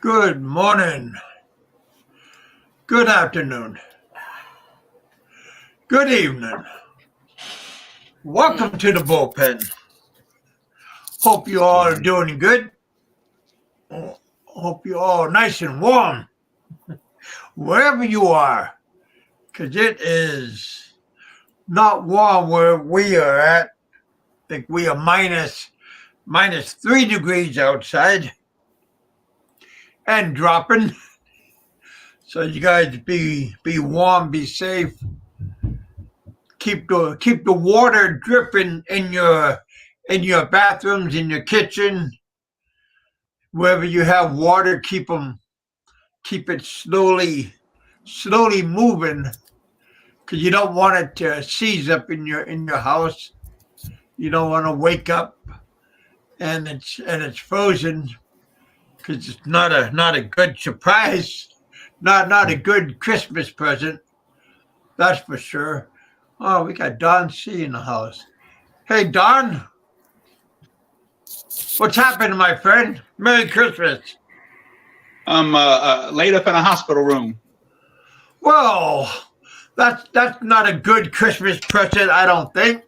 Good morning, good afternoon, good evening. Welcome to the bullpen. Hope you all are doing good. Hope you all nice and warm wherever you are, because it is not warm where we are at. I think we are minus 3 degrees outside and dropping. So you guys be warm, be safe. Keep the water dripping in your bathrooms, in your kitchen, wherever you have water. Keep it slowly moving, because you don't want it to seize up in your house. You don't want to wake up and it's frozen, because it's not a good surprise, not a good Christmas present. That's for sure. Oh, we got Don C in the house. Hey, Don. What's happening, my friend? Merry Christmas. I'm laid up in a hospital room. Well, that's not a good Christmas present, I don't think.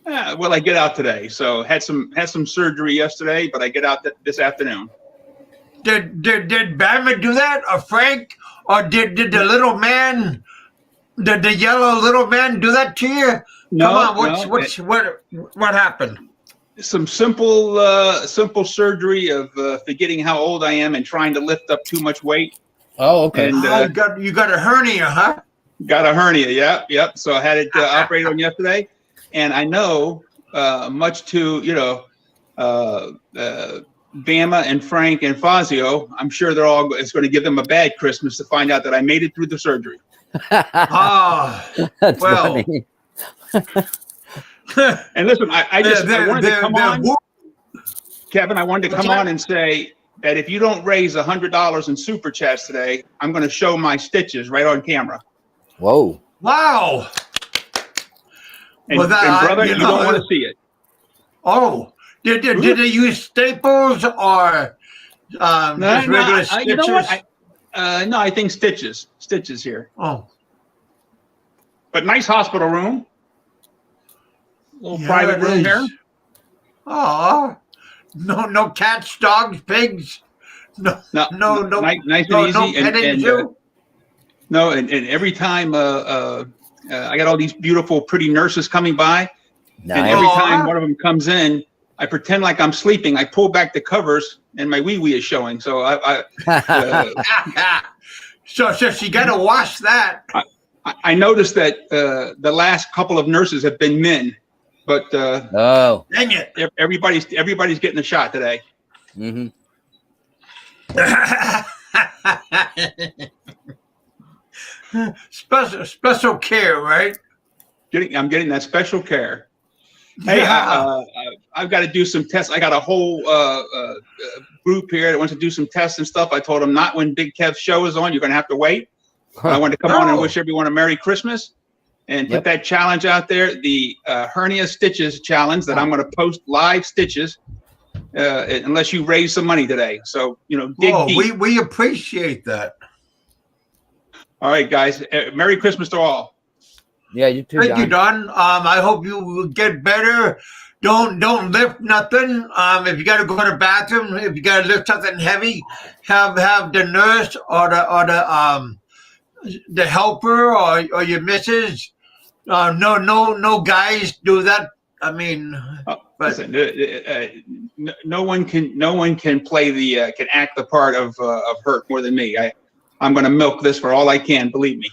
Yeah, well, I get out today, so had some surgery yesterday, but I get out this afternoon. Did Bama do that, or Frank, or did the little man? Did the yellow little man do that to you? No, come on, what happened? Some simple surgery of forgetting how old I am and trying to lift up too much weight. Oh, okay. And you got a hernia, huh? Got a hernia. Yep. So I had it operated on yesterday, and I know much to Bama and Frank and Fazio, I'm sure it's going to give them a bad Christmas to find out that I made it through the surgery. That's well. funny. And listen, I wanted to come on, Kevin. I wanted to come on and say that if you don't raise $100 in super chats today, I'm going to show my stitches right on camera. Whoa! Wow! And, and brother, you don't want to see it. Oh, did they use staples or just regular stitches? You know what? No, I think stitches here. Oh, but nice hospital room. Little private room here. Oh, no cats, dogs, pigs. No, nice and easy. And every time I got all these beautiful, pretty nurses coming by, nice. And every time one of them comes in, I pretend like I'm sleeping. I pull back the covers, and my wee is showing. So so she got to wash that. I noticed that the last couple of nurses have been men. But dang it! Everybody's getting a shot today. Mm-hmm. Special care, right? I'm getting that special care. Hey, I've got to do some tests. I got a whole group here that wants to do some tests and stuff. I told them not when Big Kev's show is on. You're going to have to wait. I wanted to come on and wish everyone a Merry Christmas. And put that challenge out there, the hernia stitches challenge that I'm going to post live stitches unless you raise some money today. So, dig deep. We appreciate that. All right, guys. Merry Christmas to all. Yeah, you too, Thank you, Don. I hope you will get better. Don't lift nothing. If you got to go to the bathroom, if you got to lift something heavy, have the nurse or the helper or your missus. No guys do that. I mean, listen, no one can play can act the part of hurt more than me. I'm going to milk this for all I can. Believe me.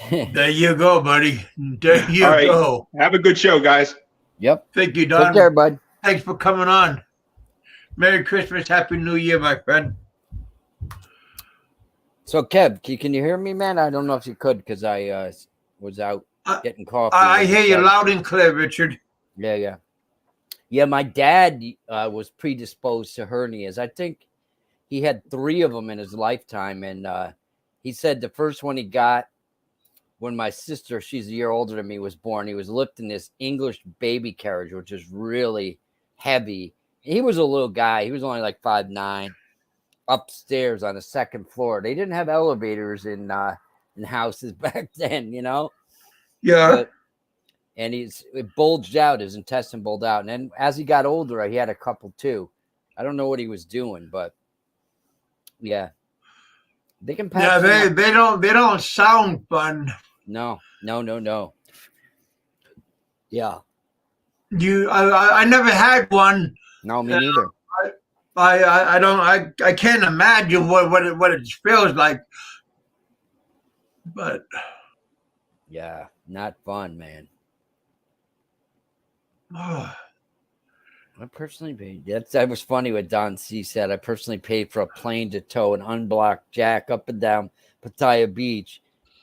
There you go, buddy. There you go. Have a good show, guys. Yep. Thank you, Don. Take care, bud. Thanks for coming on. Merry Christmas, Happy New Year, my friend. So, Kev, can you hear me, man? I don't know if you could because I was out getting coffee. I hear you loud and clear, Richard. Yeah. My dad was predisposed to hernias. I think he had 3 of them in his lifetime, and he said the first one he got when my sister, she's a year older than me, was born. He was lifting this English baby carriage, which is really heavy. He was a little guy. He was only like 5'9". upstairs on the second floor. They didn't have elevators in houses back then, you know. Yeah. And it bulged out, his intestine bulged out. And then as he got older, he had a couple too. I don't know what he was doing, but yeah. They can pack. Yeah, they don't sound fun. No. Yeah. I never had one. No, me neither. I can't imagine what it feels like. But yeah, not fun, man. Oh. I personally paid. That was funny what Don C said. I personally paid for a plane to tow an unblocked Jack up and down Pattaya Beach.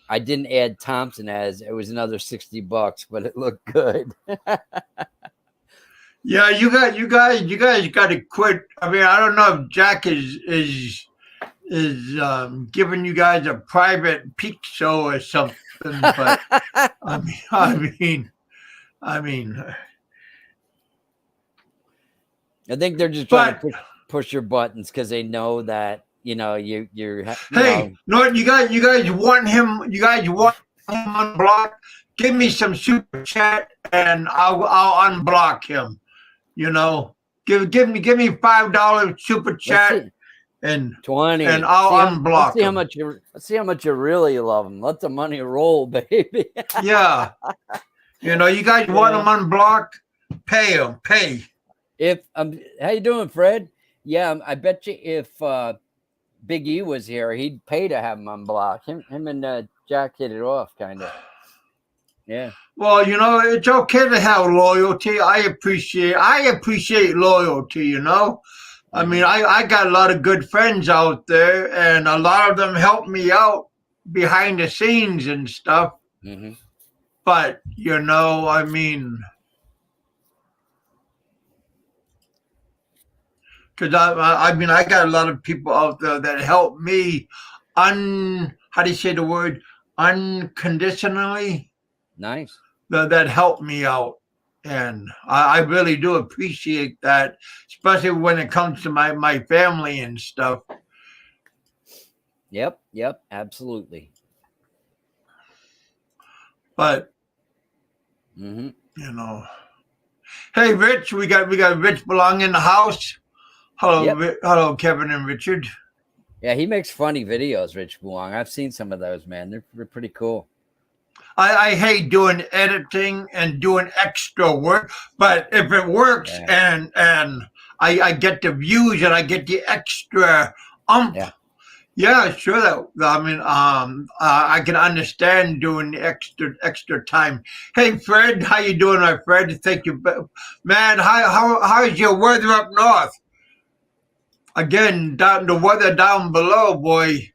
I didn't add Thompson as it was another $60, but it looked good. Yeah, you guys got to quit. I mean, I don't know if Jack is giving you guys a private peak show or something, but I mean. I think they're just trying to push your buttons because they know that you're. Hey, no, you guys want him? You guys want him unblocked? Give me some super chat and I'll unblock him. You know, give me $5 super chat and 20, and I'll unblock him. Let's see how much you really love him. Let the money roll, baby. Yeah, you guys want him unblocked? Pay him. Pay. If how you doing, Fred? Yeah, I bet you if Big E was here, he'd pay to have him unblocked. Him and Jack hit it off, kind of. Yeah. Well, it's okay to have loyalty. I appreciate loyalty. I mean, I got a lot of good friends out there, and a lot of them help me out behind the scenes and stuff. Mm-hmm. But I mean. Because I got a lot of people out there that help me how do you say the word? Unconditionally. Nice. That help me out. And I really do appreciate that, especially when it comes to my family and stuff. Yep, absolutely. But hey, Rich, we got Rich Belong in the house. Hello, yep. Hello, Kevin and Richard. Yeah, he makes funny videos, Rich Buong. I've seen some of those, man. They're pretty cool. I hate doing editing and doing extra work, but if it works and I get the views and I get the extra yeah, sure. I mean, I can understand doing the extra time. Hey, Fred, how you doing, my Fred? Thank you, man. How's your weather up north? Again, the weather down below, boy.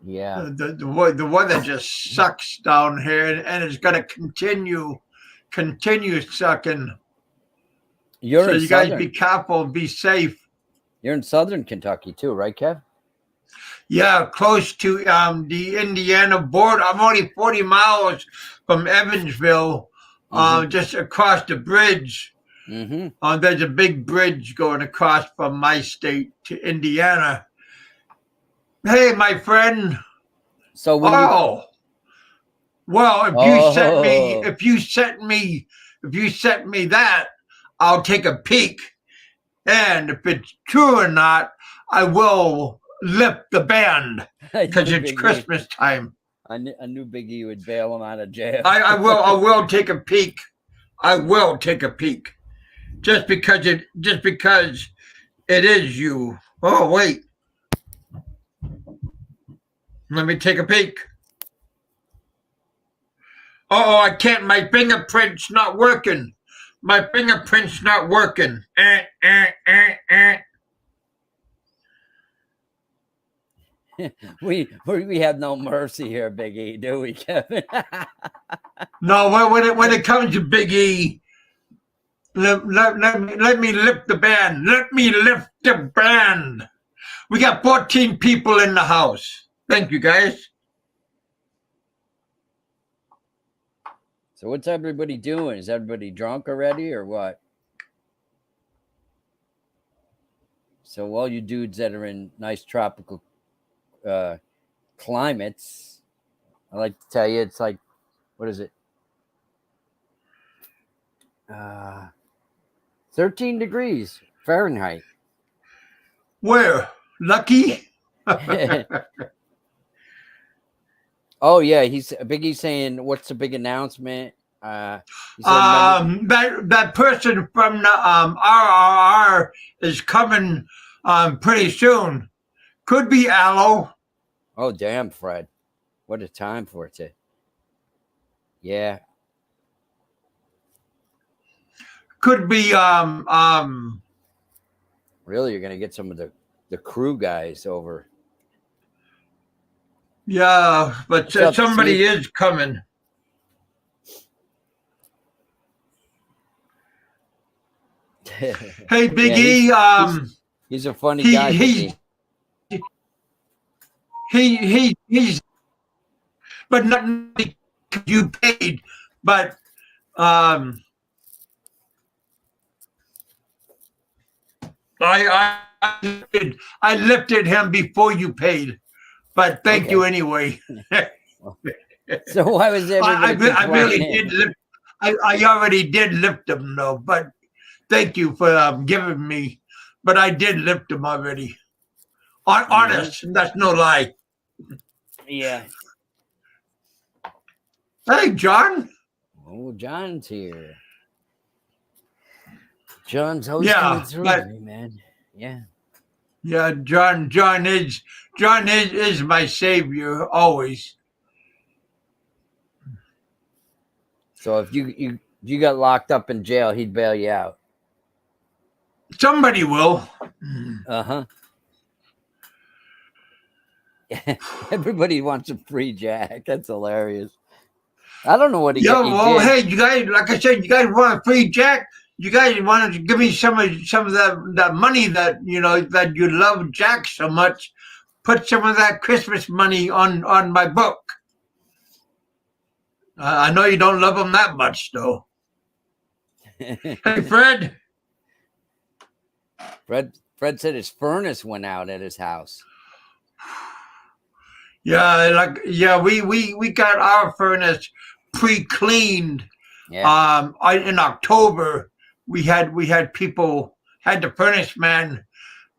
Yeah. The weather just sucks down here, and it's gonna continue sucking. So you guys be careful, be safe. You're in southern Kentucky too, right, Kev? Yeah, close to the Indiana border. I'm only 40 miles from Evansville, just across the bridge. There's a big bridge going across from my state to Indiana. Hey, my friend. So when well, if you sent me that, I'll take a peek. And if it's true or not, I will lift the band because it's Christmas time. I knew Big E would bail him out of jail. I will take a peek. I will take a peek. Just because it is you. Oh, wait. Let me take a peek. Oh, I can't. My fingerprint's not working. My fingerprint's not working. We have no mercy here, Big E, do we, Kevin? No, when it comes to Big E, let me lift the band. Let me lift the band. We got 14 people in the house. Thank you, guys. So what's everybody doing? Is everybody drunk already or what? So all you dudes that are in nice tropical climates, I like to tell you, it's like, what is it? 13 degrees Fahrenheit. Where? Lucky? Oh yeah, Biggie's saying, what's the big announcement? He said, that person from the RRR is coming pretty soon. Could be Aloe. oh damn, Fred, what a time for it to. Yeah, Could be really, you're gonna get some of the crew guys over. yeah, but What's up, somebody Steve? is coming. Hey, Big E, he's a funny guy. he's but not because you paid, but I lifted him before you paid, but thank you anyway. So why was everybody I really did lift. I already did lift him though, but thank you for giving me. But I did lift him already. Honest, that's no lie. Yeah. Hey, John. Oh, John's here. John's always coming through me, man. Yeah. Yeah, John is my savior always. So if you got locked up in jail, he'd bail you out. Somebody will. Uh-huh. Everybody wants a free Jack. That's hilarious. I don't know what he did. Well, hey, you guys, like I said, you guys want a free Jack? You guys wanted to give me some of that money that that you love Jack so much. Put some of that Christmas money on my book. I know you don't love him that much, though. Hey, Fred. Fred said his furnace went out at his house. Yeah, we got our furnace pre-cleaned. Yeah. In October, we had people had the furnace man,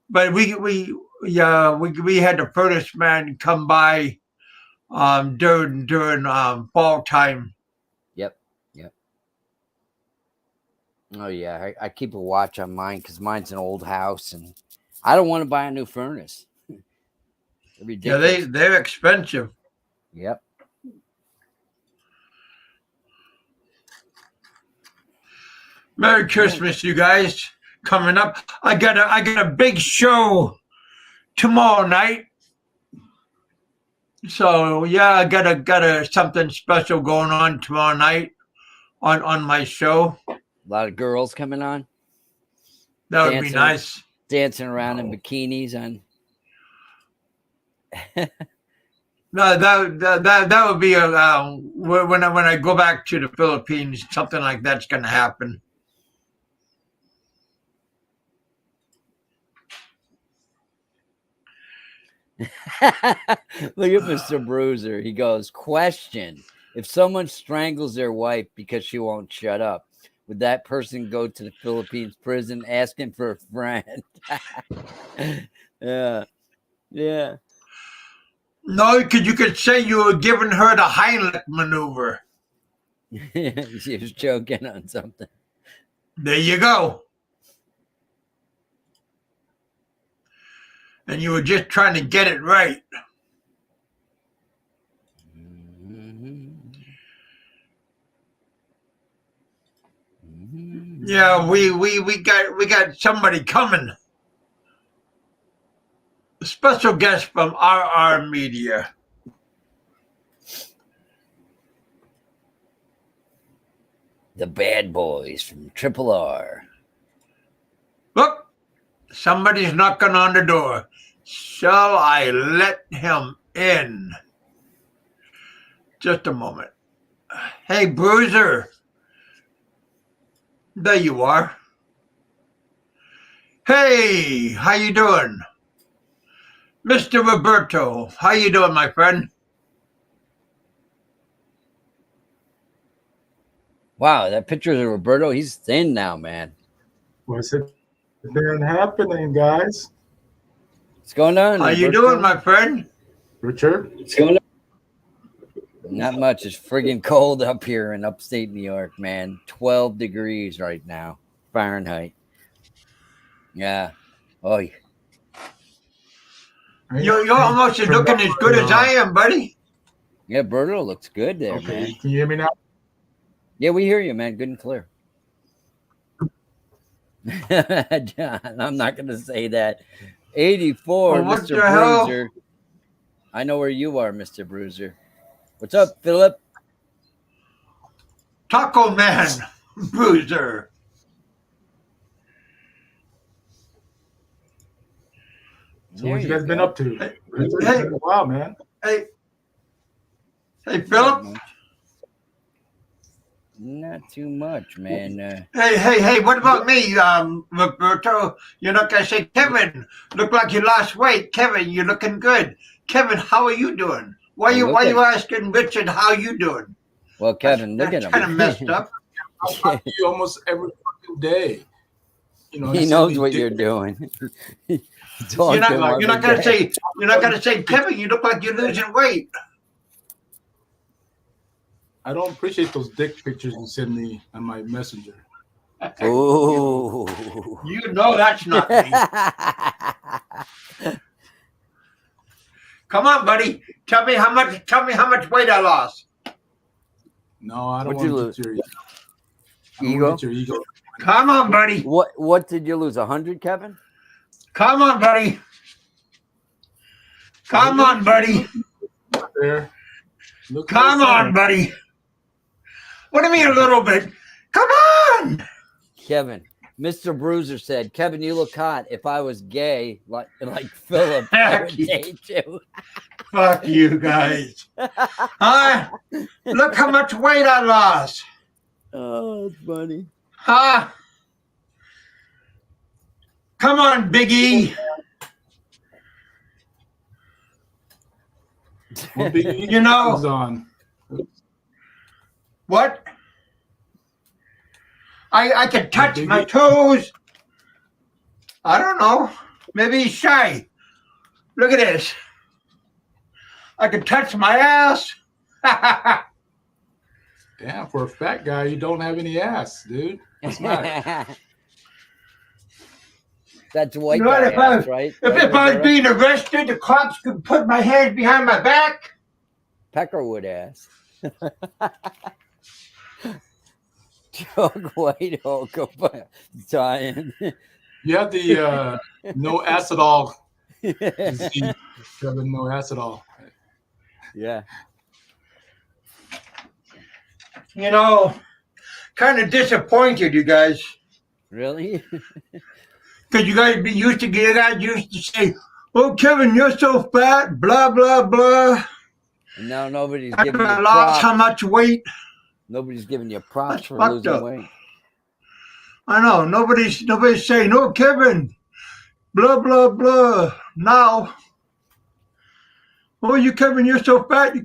but we had the furnace man come by during fall time. Yep. Oh yeah, I keep a watch on mine because mine's an old house and I don't want to buy a new furnace. Ridiculous. Yeah, they're expensive. Yep. Merry Christmas, you guys! Coming up, I got a big show tomorrow night. So yeah, I got a something special going on tomorrow night on my show. A lot of girls coming on. That would be nice. Dancing around in bikinis on. No, that would be when I go back to the Philippines, something like that's going to happen. Look at Mr. Bruiser. He goes, question: if someone strangles their wife because she won't shut up, would that person go to the Philippines prison asking for a friend? Yeah. No, because you could say you were giving her the Heimlich maneuver. She was choking on something. There you go. And you were just trying to get it right. Yeah, we got somebody coming. A special guest from RR Media. The bad boys from Triple R. Look, somebody's knocking on the door. Shall I let him in? Just a moment. Hey, Bruiser. There you are. Hey, how you doing? Mr. Roberto, how you doing, my friend? Wow, that picture of Roberto, he's thin now, man. What's it been happening, guys? What's going on? How you Roberto? doing, my friend? Richard? What's going on? Not much. It's friggin' cold up here in upstate New York, man. 12 degrees right now, Fahrenheit. Yeah. Oh, yeah. You're almost as looking as good as I am, buddy. Yeah, Berto looks good there, Okay, man. can you hear me now? Yeah, we hear you, man. Good and clear. John, I'm not going to say that. 84, Well, what Mr. the hell? Bruiser. I know where you are, Mr. Bruiser. What's up, Philip? Taco Man, Bruiser. So There what you you guys been go. up to? Hey, It's been a while, man. Hey, Philip. Not too much, man. Hey, what about me, Roberto? You're not going to say, Kevin, look like you lost weight. Kevin, you're looking good. Kevin, how are you doing? Why you asking Richard how you doing? Well, Kevin, look at That's kind of him. messed up. I talk to you almost every fucking day. You know, He you knows send me what dick- you're doing. You're not going to say, Kevin, you look like you're losing weight. I don't appreciate those dick pictures you send me on my messenger. Oh. You know that's not me. Come on, buddy. Tell me how much weight I lost. No, I don't What'd you want lose? to get your I don't Ego? wanna get your ego. Come on, buddy. What did you lose? 100, Kevin? Come on, buddy. Come on, buddy. There. Look Come on, buddy. What do you mean a little bit? Come on. Kevin. Mr. Bruiser said, Kevin, you look hot. If I was gay, like Philip, I would date you. Fuck you guys. Huh? Look how much weight I lost. Oh, it's funny. Huh? Come on, Big E. What big E You know- is on? What? I can touch my toes. I don't know. Maybe he's shy. Look at this. I can touch my ass. Damn, for a fat guy, you don't have any ass, dude. What's that? That's white You know what, guy if I- ass, right? If I was being arrested, the cops could put my hands behind my back. Peckerwood ass. Joke white Hulk dying. You have the no ass at all disease. Kevin, no ass at all. Yeah. You know, kind of disappointed, you guys. Really? Because you guys used to say, "Oh, Kevin, you're so fat," blah, blah, blah. And now nobody's I giving you lost how props. much weight. Nobody's giving you props That's for fucked losing up. weight. I know. Nobody's saying, "Oh, Kevin, blah, blah, blah." Now, "Oh, you Kevin, you're so fat, you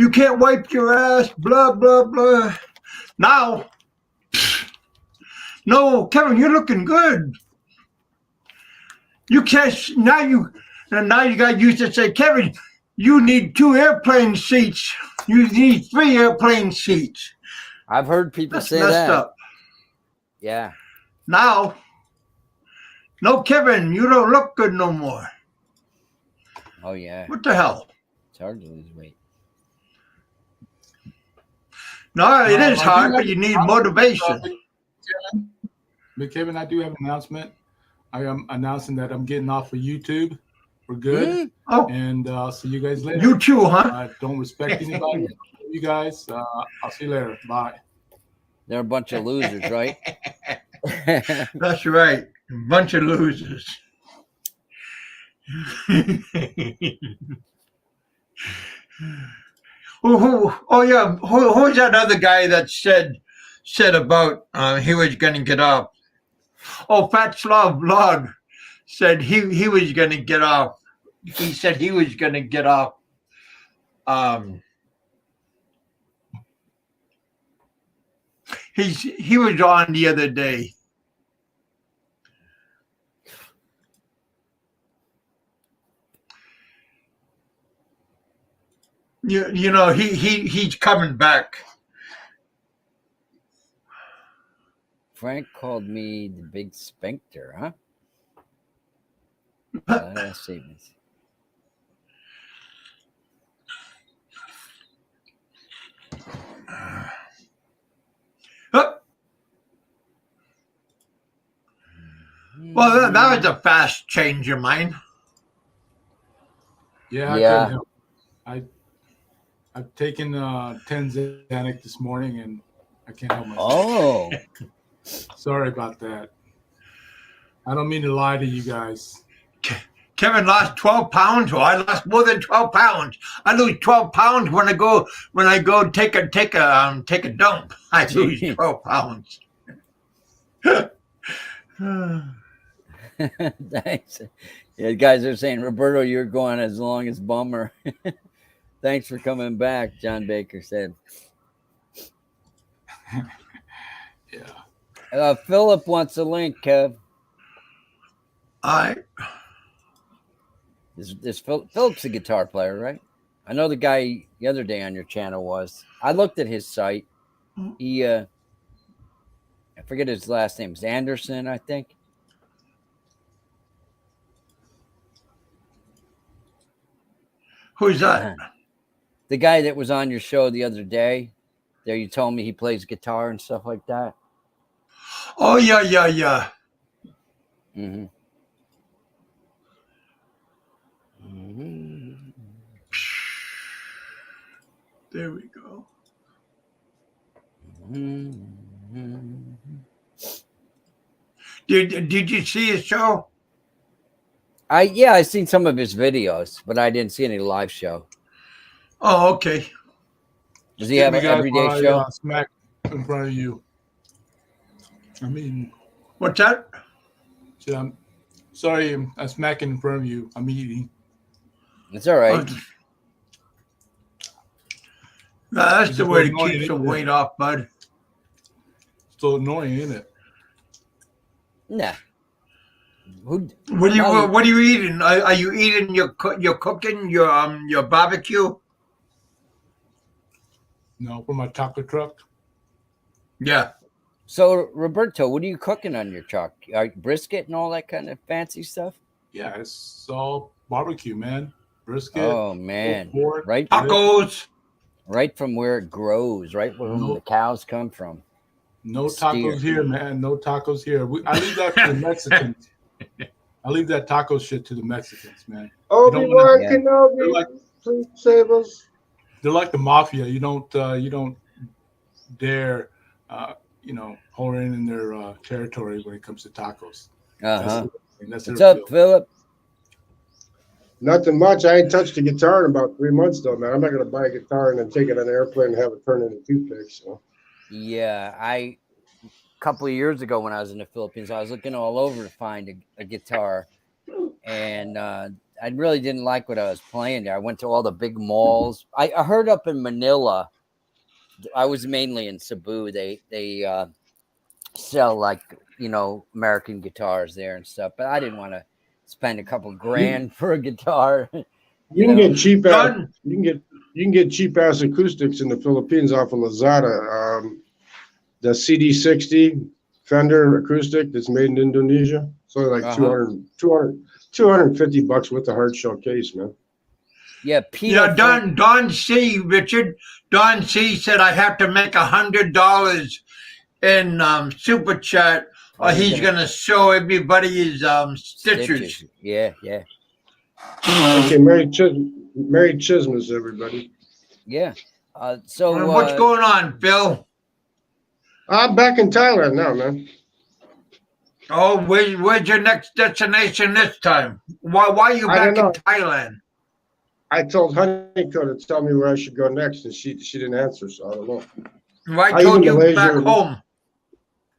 can't wipe your ass," blah, blah, blah. Now, no, Kevin, you're looking good. You can't, now you got used to say, "Kevin, you need 2 airplane seats. You need 3 airplane seats." I've heard people That's say messed that. up. Yeah. Now, no, Kevin, you don't look good no more. Oh, yeah. What the hell? It's hard to lose weight. No, it is I hard, do but have- you need motivation. But Kevin, I do have an announcement. I am announcing that I'm getting off of YouTube for good, Oh, and I'll see you guys later. you too, huh? I don't respect anybody. You guys, I'll see you later. Bye. They're a bunch of losers, right? That's right. A bunch of losers. Who's that other guy that said about he was going to get off Oh, Fat Slav Blog said he was going to get off. He said he was going to get off. He was on the other day. You know he's coming back. Frank called me the big sphincter, huh? Let's see. Well, that was a fast change of mind. Yeah, I Yeah. couldn't help. I've taken 10 Xanax this morning, and I can't help myself. Oh, Sorry about that. I don't mean to lie to you guys. Kevin lost 12 pounds. Well, I lost more than 12 pounds. I lose 12 pounds when I go take a dump. I lose 12 pounds. thanks. Yeah, guys are saying, Roberto, you're going as long as Bummer. Thanks for coming back, John Baker said. Yeah. Philip wants a link, Kev. All right. Philip's a guitar player, right? I know the guy the other day on your channel was. I looked at his site. He, I forget his last name. It's Anderson, I think. Who's that? The guy that was on your show the other day. There, you told me he plays guitar and stuff like that. Oh, yeah. Mm-hmm. Mm-hmm. There we go. Mm-hmm. Did you see his show? I seen some of his videos, but I didn't see any live show. Oh, okay. Does he have an everyday show? Smack in front of you. I mean, What's that? I'm sorry, I'm smacking in front of you. I'm eating. It's all right. No, that's the way to annoying, keep some isn't it? weight off, bud. So annoying, isn't it? Nah. What are you eating? Are you eating your cooking your barbecue? No, for my taco truck. Yeah. So, Roberto, what are you cooking on your truck? Brisket and all that kind of fancy stuff? Yeah, it's all barbecue, man. Brisket. Oh, man. Pork, Right, Tacos. right from where it grows, right where the cows come from. No tacos here, man. No tacos here. I leave that to the Mexicans. I leave that taco shit to the Mexicans, man. Obi-Wan Kenobi, please save us. They're like the mafia. You don't dare hold in their territory when it comes to tacos. Uh-huh. That's What's up, Philip? Nothing much. I ain't touched a guitar in about 3 months, though, man. I'm not going to buy a guitar and then take it on an airplane and have it turn into toothpicks. So. Yeah, a couple of years ago when I was in the Philippines, I was looking all over to find a guitar, and I really didn't like what I was playing there. I went to all the big malls. I heard up in Manila, I was mainly in Cebu. They sell like American guitars there and stuff, but I didn't want to spend a couple grand for a guitar. You can get cheap ass. You can get cheap ass acoustics in the Philippines off of Lazada. The CD60 Fender acoustic that's made in Indonesia. So like $250 with the hard shell case, man. Yeah, Don C. Richard. Don C. said I have to make $100 in super chat, or he's gonna show everybody his stitches. Yeah. Okay, Merry Christmas, everybody. Yeah. So what's going on, Phil? I'm back in Thailand now, man. Oh, where's your next destination this time? Why are you back in Thailand? I told Honeyco to tell me where I should go next, and she didn't answer, so I don't know. I told you back home.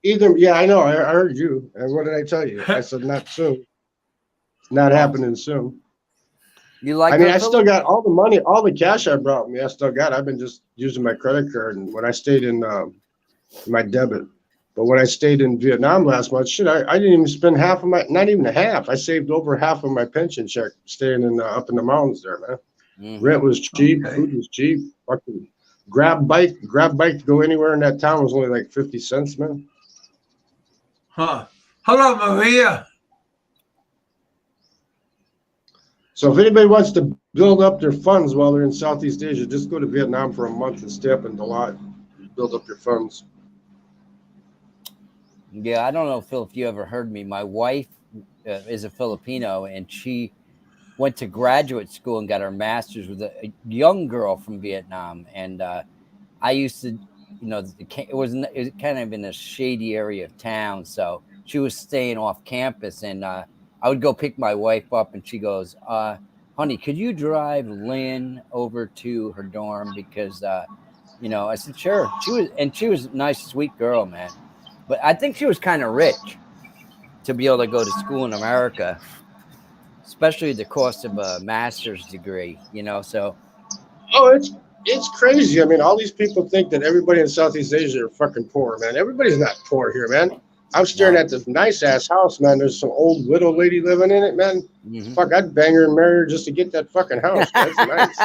Either, yeah, I know. I heard you. And what did I tell you? I said not soon. It's not happening soon. You like? I mean, her, I Phil? still got all the money, all the cash I brought me. I still got. I've been just using my credit card, and when I stayed in my debit. But when I stayed in Vietnam last month, shit, I didn't even spend half of my, not even a half. I saved over half of my pension check staying in up in the mountains there, man. Mm-hmm. Rent was cheap, Okay. food was cheap. Fucking grab bike to go anywhere in that town was only like 50 cents, man. Huh. Hello, Maria. So if anybody wants to build up their funds while they're in Southeast Asia, just go to Vietnam for a month and stay up in Dalat. Build up your funds. Yeah, I don't know, Phil, if you ever heard me. My wife is a Filipino, and she went to graduate school and got her master's with a young girl from Vietnam. And I used to, it was kind of in a shady area of town, so she was staying off campus, and I would go pick my wife up, and she goes, honey, could you drive Lynn over to her dorm? Because, I said, sure. She was a nice, sweet girl, man. But I think she was kind of rich to be able to go to school in America, especially the cost of a master's degree, so. Oh, it's crazy. I mean, all these people think that everybody in Southeast Asia are fucking poor, man. Everybody's not poor here, man. I'm staring at this nice ass house, man. There's some old widow lady living in it, man. Mm-hmm. Fuck, I'd bang her and marry her just to get that fucking house. That's nice.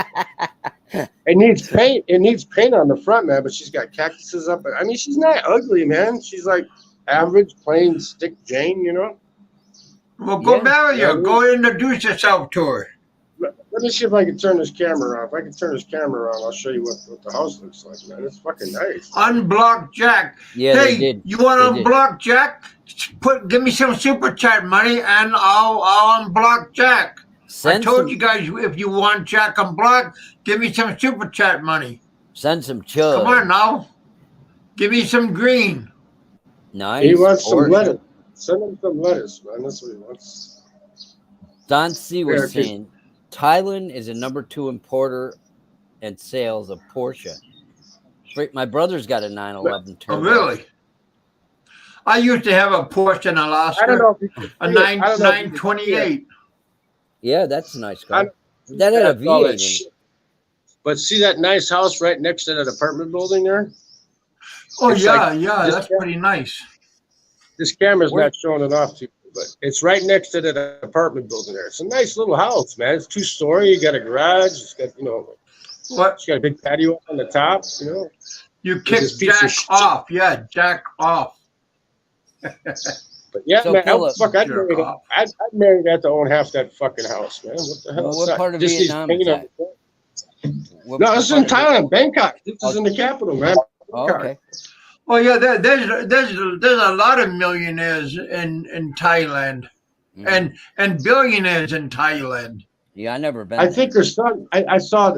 It needs paint. It needs paint on the front, man. But she's got cactuses up. I mean, she's not ugly, man. She's like average, plain stick Jane, Well, go marry her. Yeah. Go introduce yourself to her. Let me see if I can turn this camera on. If I can turn this camera on, I'll show you what the house looks like, man. It's fucking nice. Unblock Jack. Yeah, hey, they did. You want to unblock Jack? Give me some super chat money, and I'll unblock Jack. I told you guys, if you want Jack unblocked, give me some super chat money. Send some chug. Come on now. Give me some green. Nice. He wants some lettuce. Send him some lettuce, man. That's what he wants. Don C was saying Thailand is a #2 importer and sales of Porsche. My brother's got a 911 Turbo. Oh, really? I used to have a Porsche in Alaska. I don't know if you can a 928. Yeah, that's a nice car. That had a V8 in it. But see that nice house right next to that apartment building there? Oh, It's yeah, like, yeah, that's pretty nice. This camera's not showing it off to you, but it's right next to that apartment building there. It's a nice little house, man. It's 2-story. You got a garage. It's got, What? It's got a big patio on the top, You kicked Jack off. Yeah, Jack off. But yeah, So man, Philip, I'd marry that to own half that fucking house, man. What the hell? Well, what part of Vietnam is that? No, this is in Thailand, Bangkok. This is in the capital, man. Oh, okay. Oh yeah, there's a lot of millionaires in Thailand, and billionaires in Thailand. Yeah, I never been. I think her son. I saw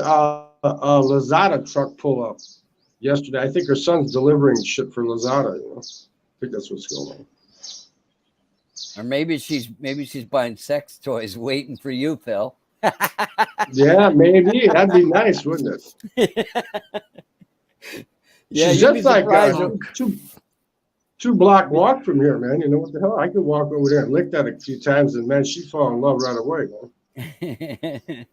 a Lazada truck pull up yesterday. I think her son's delivering shit for Lazada. I think that's what's going on. Or maybe she's buying sex toys, waiting for you, Phil. Yeah, maybe that'd be nice, wouldn't it? Yeah, she's just like two block walk from here, man. You know what the hell? I could walk over there and lick that a few times, and man, she'd fall in love right away, man.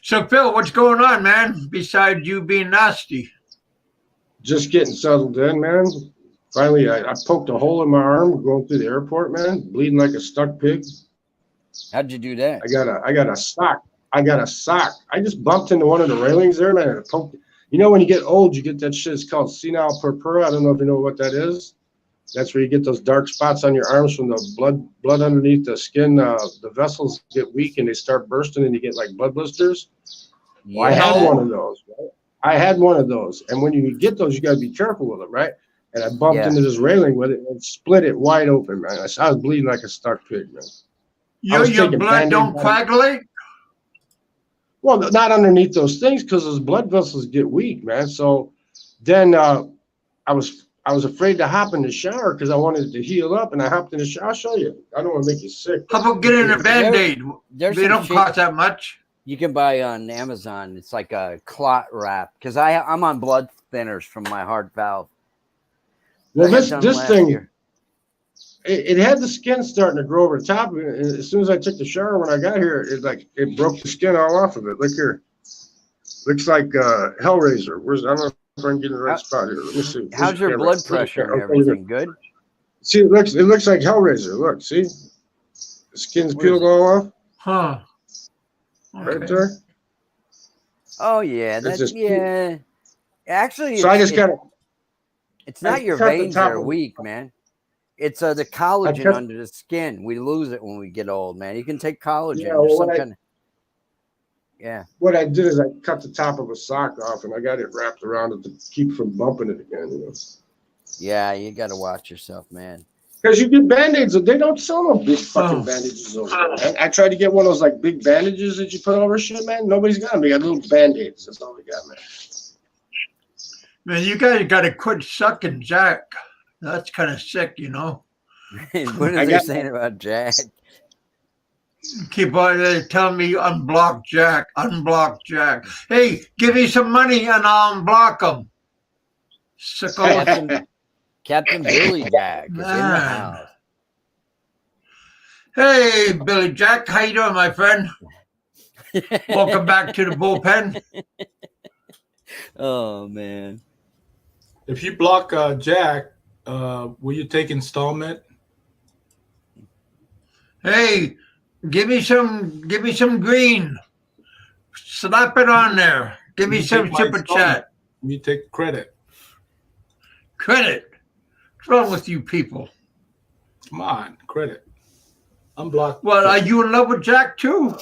So Phil, what's going on, man? Besides you being nasty, just getting settled in, man. Finally, I poked a hole in my arm going through the airport, man, bleeding like a stuck pig. How'd you do that? I got a sock. I just bumped into one of the railings there, man, and it poked. When you get old, you get that shit. It's called senile purpura. I don't know if you know what that is. That's where you get those dark spots on your arms from the blood underneath the skin. The vessels get weak and they start bursting, and you get like blood blisters. Yeah. Well, I had one of those. Right? I had one of those, and when you get those, you got to be careful with them, right? And I bumped into this railing with it and split it wide open, man. I was bleeding like a stuck pig, man. Your blood don't coagulate? Well, not underneath those things because those blood vessels get weak, man. So then I was afraid to hop in the shower because I wanted it to heal up, and I hopped in the shower. I'll show you. I don't want to make you sick. How about getting a Band-Aid? They don't cost that much. You can buy on Amazon. It's like a clot wrap because I'm on blood thinners from my heart valve. Well, I had this done this last thing, year. it had the skin starting to grow over the top of it. And as soon as I took the shower when I got here, it broke the skin all off of it. Look here, looks like Hellraiser. I don't know if I can get in the right spot here. Let me see. How's your blood pressure and everything? Good. See, it looks like Hellraiser. Look, see, the skin's peeled all off. Huh. Right there. Oh yeah, It's that's just Actually, So I just got it's not your cut the veins top that are of- weak, man. It's the collagen cut- under the skin. We lose it when we get old, man. You can take collagen. Yeah, There's well, some what I- kind of what I did is I cut the top of a sock off and I got it wrapped around it to keep from bumping it again. You know. Yeah, you got to watch yourself, man. Because you get band-aids, they don't sell no big fucking Oh. bandages over there. I tried to get one of those like big bandages that you put over shit, man. Nobody's got them. They got little band-aids. That's all they got, man. Man, you guys got to quit sucking Jack. That's kind of sick, you know. What I are they got- saying about Jack? Keep on telling me unblock Jack, unblock Jack. Hey, give me some money and I'll unblock him. Sicko. Captain Billy Jack is in the Man. house. Hey, Billy Jack, how you doing, my friend? Welcome back to the bullpen. Oh man. If you block Jack, will you take installment? Hey, give me some green. Slap it on there. Give me You some take my super installment. chat. Will you take credit? Credit. What's wrong with you people? Come on, credit. Unblock. Well, are you in love with Jack too?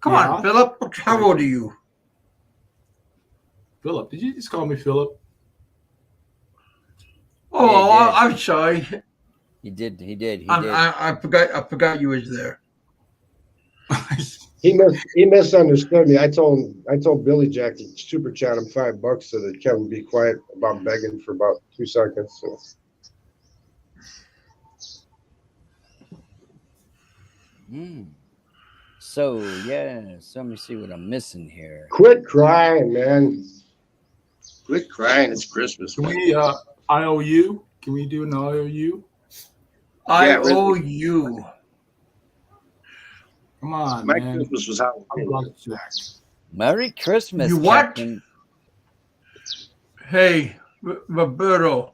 Come Yeah. on, Philip. How old are you? Philip? Did you just call me Philip? Oh, Yeah, yeah. I'm sorry. He did. I forgot you was there. He misunderstood me. I told Billy Jack to super chat him $5 so that Kevin be quiet about begging for about 2 seconds. So. So yeah, so let me see what I'm missing here. Quit crying, man. Quit crying. It's Christmas. Can Man. we IOU? Can we do an IOU? I Yeah, really. owe you. Come on, My man. Christmas was how. Unblock Jack. Merry Christmas, You what? Captain. Hey, Roberto.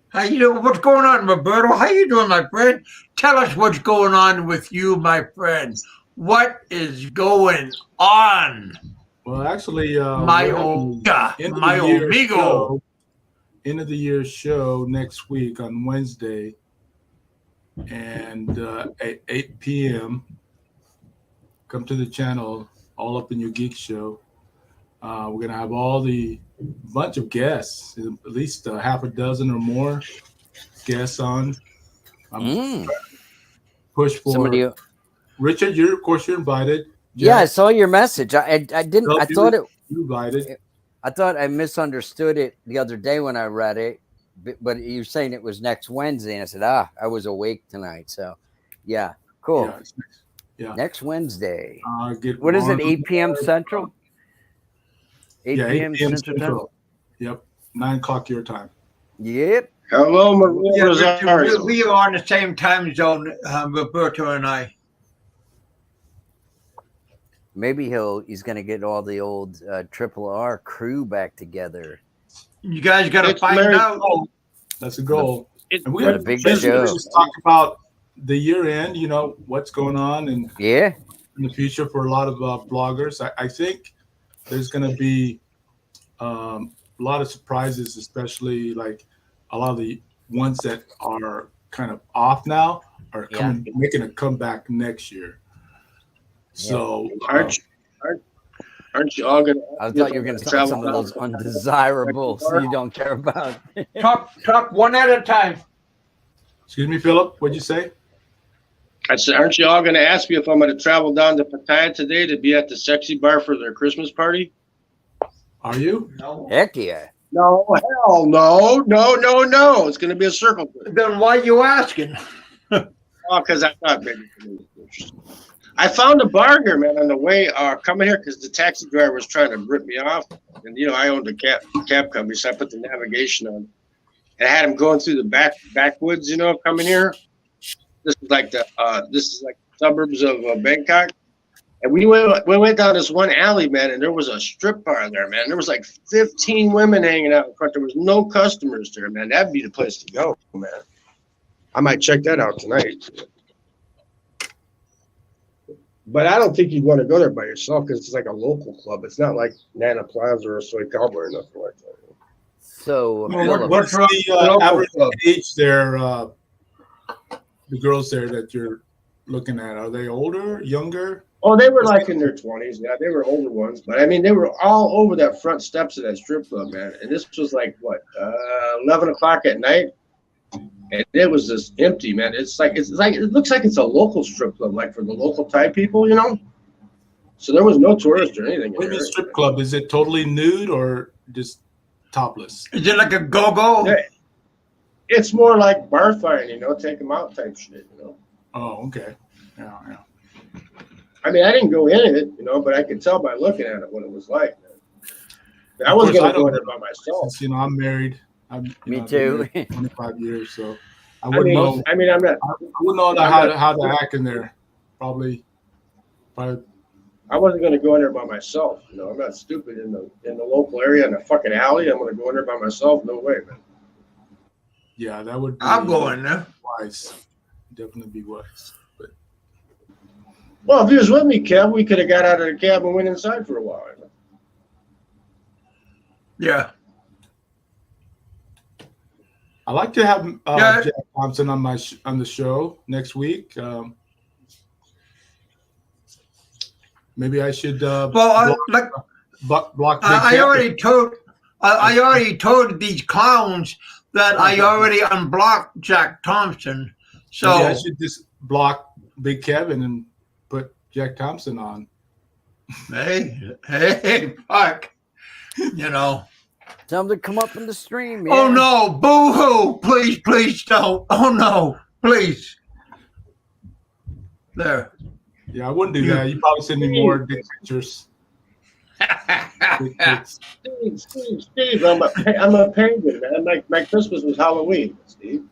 How you doing? What's going on, Roberto? How you doing, my friend? Tell us what's going on with you, my friend. What is going on? Well, actually, My we're old, having my amigo. end of the year show next week on Wednesday, and at 8 p.m. Come to the channel, All Up in Your Geek Show. We're gonna have all the bunch of guests, at least half a dozen or more guests on. Push for Somebody. Richard. Of course, you're invited. Yeah, I Jack, saw your message. I didn't. I thought it. you're invited. I thought I misunderstood it the other day when I read it, but you're saying it was next Wednesday, and I said, I was awake tonight. So, yeah, cool. Yeah, it's next- yeah. Next Wednesday. Get What is it? Ron- 8 p.m. Central. 8 Yeah, 8 p.m. p.m. Central time. Central. Yep, 9 o'clock your time. Yep. Hello, Maria Yeah, Rosario. we are on the same time zone, Roberto and I. Maybe he's gonna get all the old RRR crew back together. You guys got to It's find Mary- out. That's the goal. And we What a big basically show. just talk about the year end. You know what's going on and Yeah. in the future for a lot of bloggers. I think there's going to be a lot of surprises, especially like a lot of the ones that are kind of off now are coming, making a comeback next year. So Aren't you all gonna? I thought you were going to talk some of those undesirables you don't care about. Talk one at a time. Excuse me, Philip. What'd you say? I said, aren't you all going to ask me if I'm going to travel down to Pattaya today to be at the sexy bar for their Christmas party? Are you? No. Heck yeah. No, hell no. It's going to be a circle. Then why you asking? Oh, because I thought maybe it was interesting. I found a bar here, man, on the way coming here because the taxi driver was trying to rip me off. And, I owned a cab company, so I put the navigation on. and I had them going through the backwoods, you know, coming here. This is like the suburbs of Bangkok. And we went down this one alley, man, and there was a strip bar there, man. There was like 15 women hanging out in front. There was no customers there, man. That'd be the place to go, man. I might check that out tonight. But I don't think you'd want to go there by yourself because it's like a local club. It's not like Nana Plaza or Soy Cowboy or nothing like that. So, what's the average age there? The girls there that you're looking at, are they older, younger? Oh, they were like in their 20s. Yeah, they were older ones. But I mean, they were all over that front steps of that strip club, man. And this was like, what, 11 o'clock at night? And it was just empty, man. It looks like it's a local strip club, like for the local Thai people, you know? So there was no tourists or anything. What do you mean strip club? Is it totally nude or just topless? Is it like a go-go? Yeah, it's more like bar fighting, you know, take them out type shit, you know? Oh, okay. Yeah. I mean, I didn't go in it, you know, but I could tell by looking at it what it was like. Man. I wasn't going to go in there by myself. Since, you know, I'm married. Me too. 25 years, so I wouldn't know. I mean, I'm not. I wouldn't know how to act in there. Probably. I wasn't going to go in there by myself. You know, I'm not stupid in the local area in the fucking alley. I'm going to go in there by myself. No way, man. Yeah, that would be. I'll go in there. Wise. Definitely be wise. But well, if you was with me, Kev, we could have got out of the cab and went inside for a while. You know? Yeah. I like to have Jack Thompson on the show next week. Maybe I should. Well, block. I already told these clowns that I already unblocked Jack Thompson. So maybe I should just block Big Kevin and put Jack Thompson on. Hey, fuck. You know. Tell them to come up in the stream. Yeah. Oh no, boo-hoo. Please don't. Oh no, please. There. Yeah, I wouldn't do that. You probably send me more dick pictures. Steve, I'm a penguin, man. My Christmas was Halloween, Steve.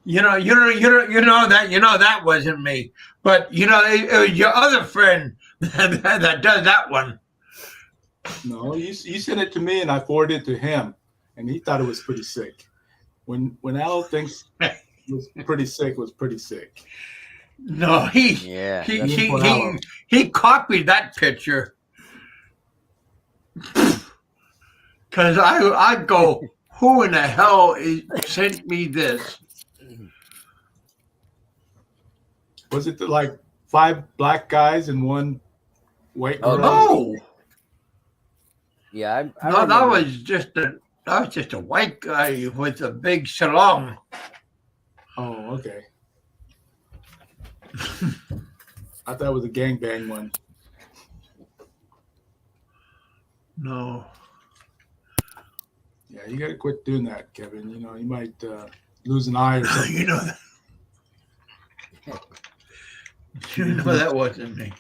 You know that wasn't me. But you know, it was your other friend that does that one. No, you sent it to me and I forwarded it to him, and he thought it was pretty sick. When Al thinks it was pretty sick, it was pretty sick. No, he copied that picture. Cause I go, who in the hell sent me this? Was it like 5 black guys and 1 white girl? No. Yeah, I No, that was just a white guy with a big salon. Oh, okay. I thought it was a gangbang one. No. Yeah, you got to quit doing that, Kevin. You know, you might lose an eye or something. You know that. You know that wasn't me.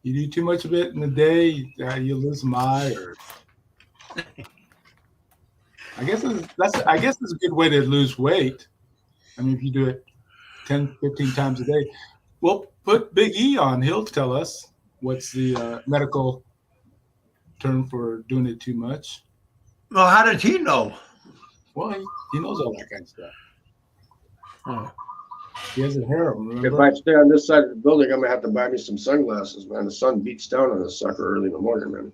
You do too much of it in a day, you lose an eye. Or I guess it's a good way to lose weight. I mean, if you do it 10, 15 times a day. Well, put Big E on. He'll tell us what's the medical term for doing it too much. Well, how did he know? Well, he knows all that kind of stuff. Oh. He has a harem, remember? If I stay on this side of the building, I'm going to have to buy me some sunglasses, man. The sun beats down on this sucker early in the morning, man.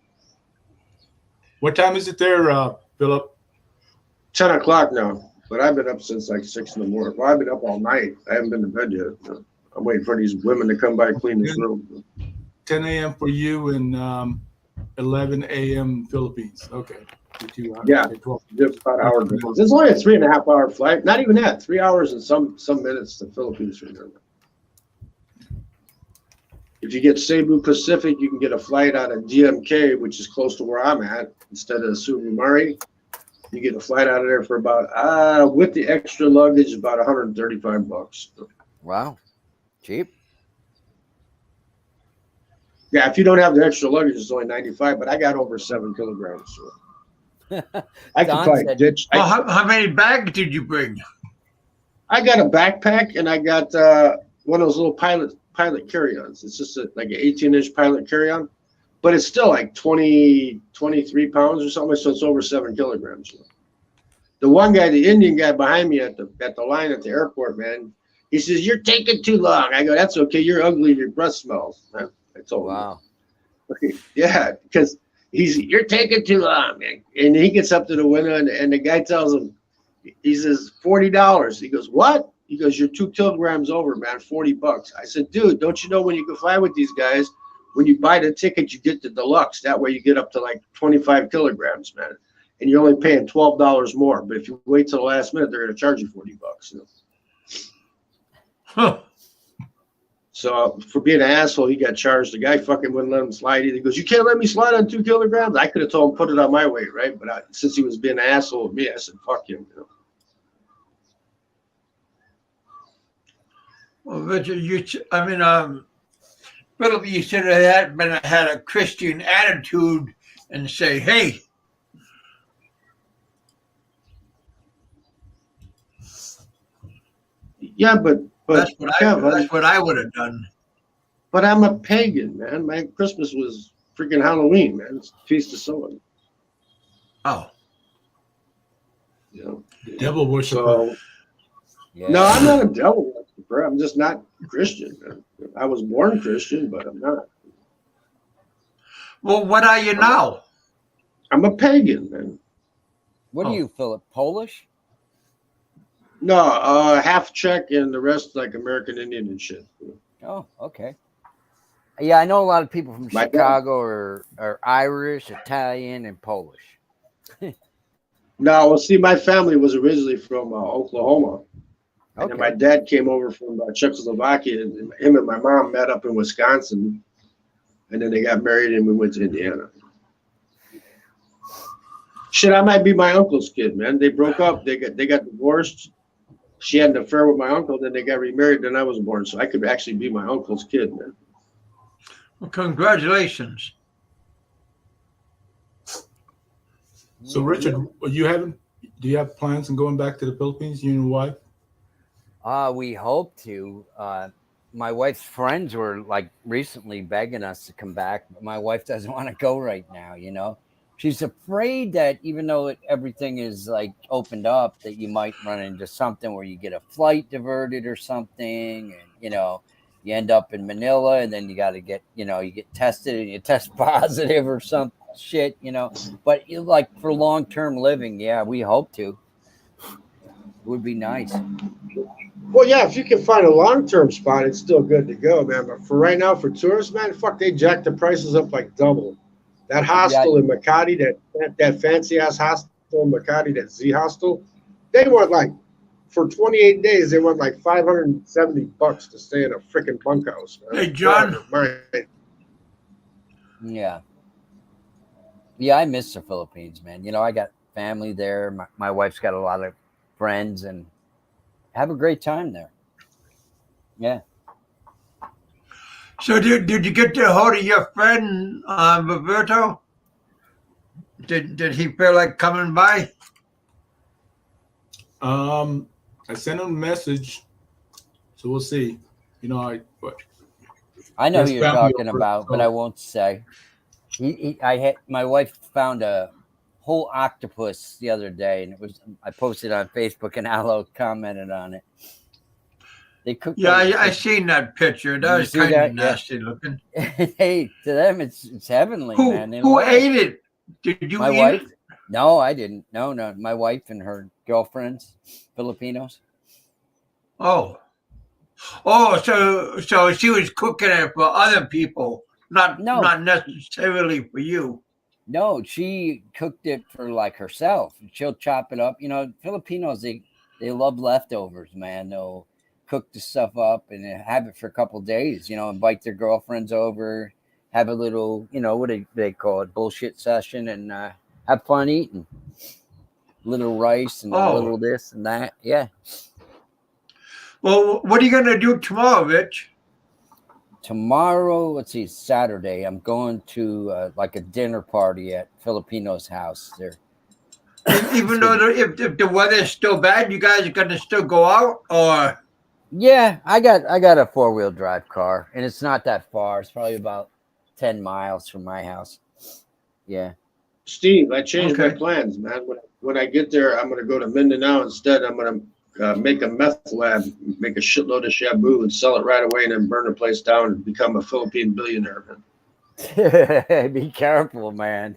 What time is it there, Philip? 10 o'clock now, but I've been up since like 6 in the morning. Well, I've been up all night. I haven't been to bed yet. I'm waiting for these women to come by and clean this room. 10 a.m. for you and 11 a.m. Philippines. Okay. Yeah, just about an hour difference. It's only a 3.5 hour flight. Not even that. 3 hours and some minutes to Philippines from here. If you get Cebu Pacific, you can get a flight out of DMK, which is close to where I'm at, instead of Sumimari. You get a flight out of there for about, with the extra luggage, about $135. Wow, cheap. Yeah, if you don't have the extra luggage, it's only $95. But I got over 7 kilograms. So. I could Don probably said- ditch. Well, how many bags did you bring? I got a backpack and I got one of those little pilot carry-ons. It's just like an 18-inch pilot carry-on, but it's still like 23 pounds or something. So it's over 7 kilograms. The one guy, the Indian guy behind me at the line at the airport, man, he says, "You're taking too long." I go, "That's okay. You're ugly. Your breath smells." I told him. Wow. Yeah, because you're taking too long, man. And he gets up to the window and the guy tells him, he says, $40. He goes, "What?" He goes, "You're 2 kilograms over, man, $40. I said, "Dude, don't you know when you go fly with these guys, when you buy the ticket, you get the deluxe. That way you get up to like 25 kilograms, man. And you're only paying $12 more. But if you wait till the last minute, they're going to charge you $40. You know? Huh. So for being an asshole, he got charged. The guy fucking wouldn't let him slide either. He goes, "You can't let me slide on 2 kilograms." I could have told him, put it on my weight, right? But since he was being an asshole with me, I said, "Fuck him." You know? Well, Richard, Philip, you should have had a Christian attitude and say, "Hey, Yeah, but that's Kev, what I would have done." but I'm a pagan, man. My Christmas was freaking Halloween, man. It's Feast of Sowing. Oh, You know? Devil worshiper. So Yeah. no, I'm not a devil worshiper. I'm just not Christian, man. I was born Christian, but I'm not. well, what are you now? I'm a pagan, man. What Oh. are you, Philip? Polish? No, half Czech and the rest like American Indian and shit. Oh, okay. Yeah, I know a lot of people from My dad- Chicago are Irish, Italian, and Polish. No, well, see, my family was originally from Oklahoma. And then my Okay. dad came over from Czechoslovakia, and him and my mom met up in Wisconsin. And then they got married and we went to Indiana. Shit, I might be my uncle's kid, man. They broke up. They got divorced. She had an affair with my uncle. Then they got remarried. Then I was born, so I could actually be my uncle's kid, man. Well, congratulations. So, Richard, do you have plans on going back to the Philippines, you and your wife? We hope to. My wife's friends were like recently begging us to come back, but my wife doesn't want to go right now. You know, she's afraid that even though everything is like opened up, that you might run into something where you get a flight diverted or something, and you end up in Manila, and then you got to get you get tested and you test positive or some shit. But like for long-term living, yeah, we hope to. It would be nice. Well, yeah, if you can find a long-term spot, it's still good to go, man. But for right now, for tourists, man, fuck, they jacked the prices up like double. That hostel in Makati, that fancy-ass hostel in Makati, that Z hostel, they want like, for 28 days, they want like $570 to stay in a freaking bunkhouse. Man. Hey, John. Yeah, I miss the Philippines, man. I got family there. My wife's got a lot of friends, and have a great time there. Yeah. So did you get to hold of your friend Roberto? Did he feel like coming by? I sent him a message, so we'll see. I know Yes, who you're family talking over, about, but so- I won't say. My wife found a whole octopus the other day, and I posted on Facebook, and Alo commented on it. They cooked. Yeah, I seen that picture. That You was see kind that? of Yeah. nasty looking. Hey, to them it's heavenly, man. They Who love it. ate it? Did you My eat wife? it? No, I didn't. No. My wife and her girlfriends, Filipinos. Oh, so she was cooking it for other people, not necessarily for you. No, she cooked it for like herself. She'll chop it up. Filipinos, they love leftovers, man. They'll cook the stuff up and have it for a couple of days, invite their girlfriends over, have a little, what do they call it, bullshit session, and have fun eating. Little rice and a little this and that. Yeah. Well, what are you going to do tomorrow, Rich? Tomorrow, let's see, Saturday, I'm going to like a dinner party at Filipino's house. Even though if the weather's still bad, you guys are gonna still go out, or? Yeah, I got a 4-wheel drive car, and it's not that far. It's probably about 10 miles from my house. Yeah. Steve, I changed my Okay. plans, man. When I get there, I'm going to go to Mindanao instead. I'm going to make a meth lab, make a shitload of shabu, and sell it right away, and then burn the place down and become a Philippine billionaire, man. Be careful, man.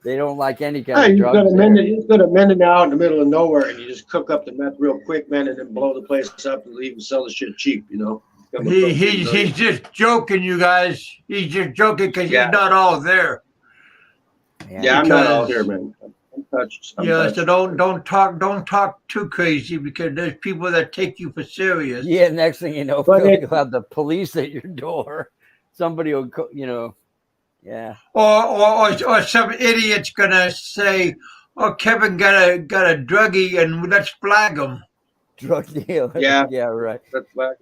They don't like any Hey, kind of drugs there. you just go to Mindanao in the middle of nowhere, and you just cook up the meth real quick, man, and then blow the place up and leave and sell the shit cheap, you know. Become a Philippine He's billionaire. just joking, you guys. He's just joking because Yeah. he's not all there. Yeah, I'm not out Because- here, man. I'm touched. I'm Yeah, touched. so don't talk too crazy because there's people that take you for serious. Yeah, next thing you know, But Phil, it- you'll have the police at your door. Somebody will, yeah. Or some idiot's gonna say, "Oh, Kevin got a druggie, and let's flag him." Drug dealer. Yeah. Yeah, right. That's black.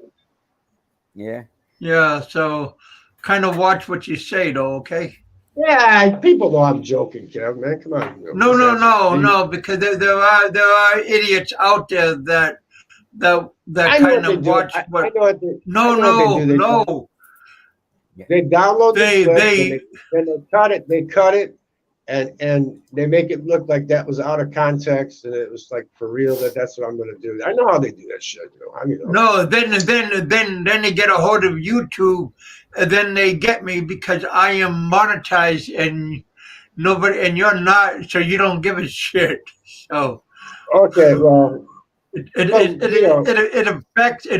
Yeah. Yeah, so kind of watch what you say, though. Okay. Yeah, people know I'm joking, Kev, man. Come on. No, because there are idiots out there that I know kind what they of do. watch. I What? know what they, I No, know what they do. no. They download They- the clip they- and they cut it. They cut it, and they make it look like that was out of context and it was like for real. That's what I'm going to do. I know how they do that shit. You know. I mean, No, then they get a hold of YouTube, and then they get me because I am monetized and nobody, and you're not, so you don't give a shit. So okay, well, it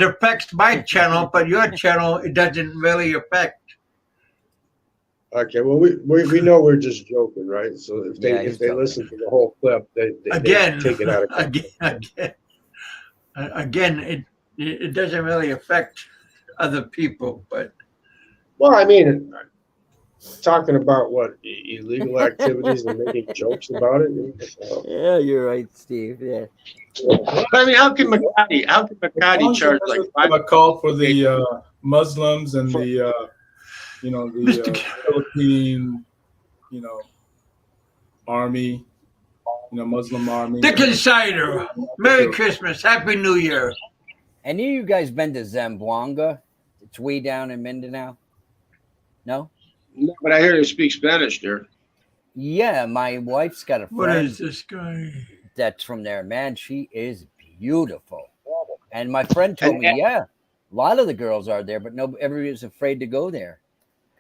affects my channel, but your channel it doesn't really affect. okay, well, we know we're just joking, right? So if they Yeah, he's joking. listen to the whole clip, they Again, take it out of context. again, it doesn't really affect other people, but Well, I mean, talking about what illegal activities and making jokes about it. Yeah, you're right, Steve. Yeah. I mean, how can Makati charge like a call for the Muslims and the Mr. Philippine, army, Muslim army. Dick Insider, Merry Christmas, Happy New Year. Any of you guys been to Zamboanga? It's way down in Mindanao. No? No, but I hear they speak Spanish there. Yeah, my wife's got a What friend is this guy? that's from there. Man, she is beautiful. And my friend told me, yeah, a lot of the girls are there, but everybody's afraid to go there.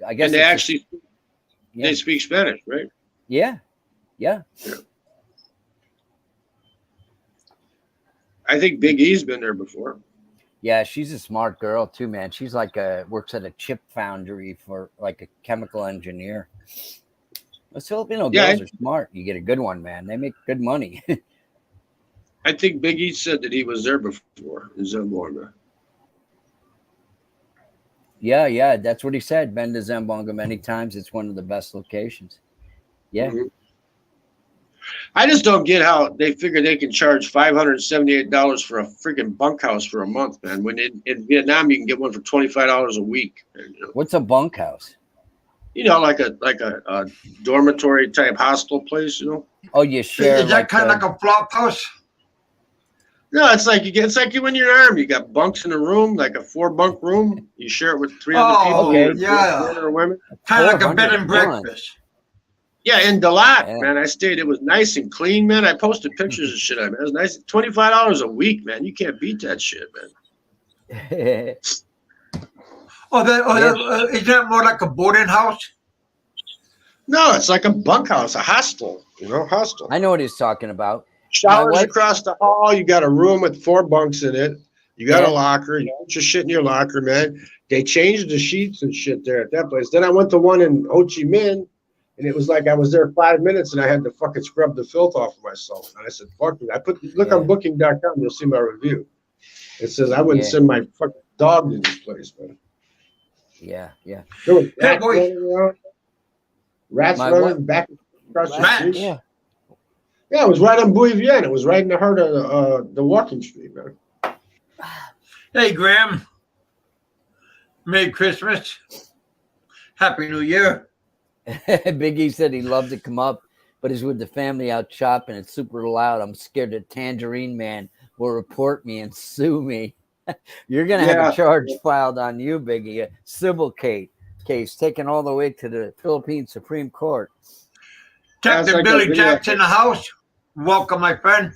I guess And they it's actually they speak Spanish, right? yeah. I think Big E's been there before. Yeah, she's a smart girl too, man. She's like works at a chip foundry for like a chemical engineer. Those Filipino girls are smart. You get a good one, man. They make good money. I think Big E said that he was there before in Zamboanga. Yeah, that's what he said. Been to Zamboanga many times. It's one of the best locations. Yeah. Mm-hmm. I just don't get how they figure they can charge $578 for a freaking bunkhouse for a month, man. When in Vietnam you can get one for $25 a week. What's a bunkhouse? Like a dormitory type hostel place, Oh, you share. Is that kind of like a flop house? No, it's like when you're in the army, you got bunks in a room, like a 4-bunk room. You share it with 3 other people. Okay. Yeah. Men or women. Kind of like a bed 400 and breakfast. Yeah, in Dalat, Yeah. man. I stayed. It was nice and clean, man. I posted pictures of shit. It was nice. $25 a week, man. You can't beat that shit, man. Is that more like a boarding house? No, it's like a bunkhouse, a hostel. Hostel. I know what he's talking about. Showers wife- across the hall. You got a room with 4 bunks in it. You got Yeah. a locker. You put your shit in your locker, man. They changed the sheets and shit there at that place. Then I went to one in Ho Chi Minh, and it was like I was there 5 minutes, and I had to fucking scrub the filth off of myself. And I said, "Fuck it." Look on Booking.com. You'll see my review. It says I wouldn't send my fucking dog to this place, man. Yeah. There was Yeah, boy. rats My running back across the Rats? street. Yeah. Yeah, it was right on Bouy Vien. It was right in the heart of the walking street, man. Hey, Graham. Merry Christmas. Happy New Year. Biggie said he'd love to come up but he's with the family out shopping. It's super loud. I'm scared the Tangerine Man will report me and sue me. You're going to have a charge filed on you, Biggie, a civil case taken all the way to the Philippine Supreme Court. Captain Billy Jack's in the house. Welcome, my friend.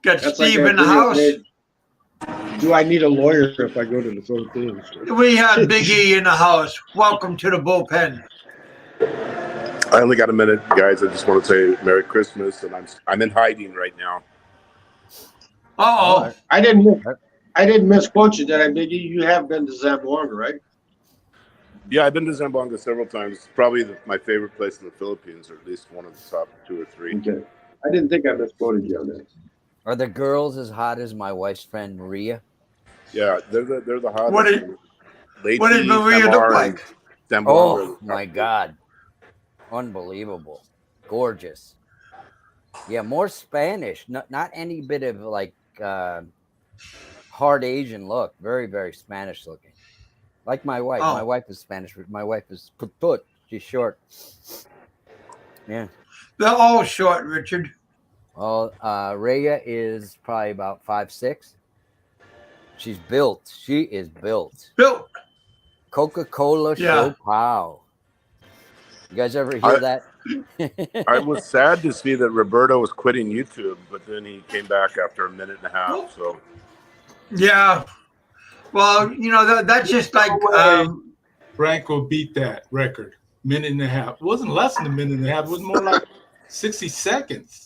Got Steve in the house. Do I need a lawyer if I go to the Philippines? We have Big E in the house. Welcome to the bullpen. I only got a minute, guys. I just want to say Merry Christmas, and I'm in hiding right now. Uh-oh. I didn't misquote you, did I, Big E? You have been to Zamboanga, right? Yeah, I've been to Zamboanga several times. It's probably my favorite place in the Philippines, or at least one of the top 2 or 3. Okay. I didn't think I misquoted you on that. Are the girls as hot as my wife's friend Maria? Yeah, they're the hottest. What did Maria look like? Oh my God, unbelievable, gorgeous. Yeah, more Spanish. Not any bit of like hard Asian look. Very, very Spanish looking. Like my wife. My wife is Spanish. My wife is put. She's short. Yeah. They're all short, Richard. Well, Rhea is probably about 5'6". She's built. She is built. Built. Coca-Cola show pow. You guys ever hear that? I was sad to see that Roberto was quitting YouTube, but then he came back after a minute and a half. So. Yeah. Well, you know, that's just like Frank will beat that record. Minute and a half. It wasn't less than a minute and a half. It was more like 60 seconds.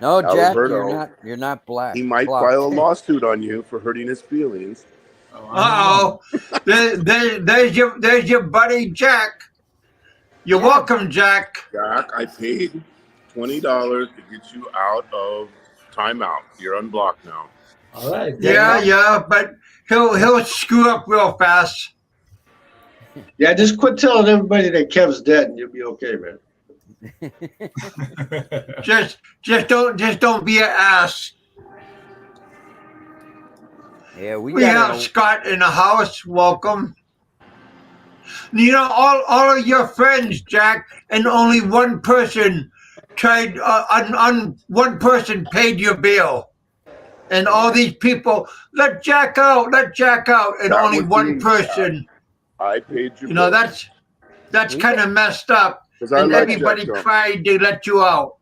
No, Jack, Roberto, you're not black. He might file a lawsuit on you for hurting his feelings. There's your buddy Jack. You're welcome, Jack. Jack, I paid $20 to get you out of timeout. You're unblocked now. All right. Yeah, but he'll screw up real fast. Yeah, just quit telling everybody that Kev's dead, and you'll be okay, man. just don't be an ass. Yeah, we have Scott in the house. Welcome. You know, all of your friends, Jack, and only one person tried. One person paid your bill, and all these people let Jack out, and that only one person. I paid you. You know, that's kind of messed up. And everybody tried to let you out.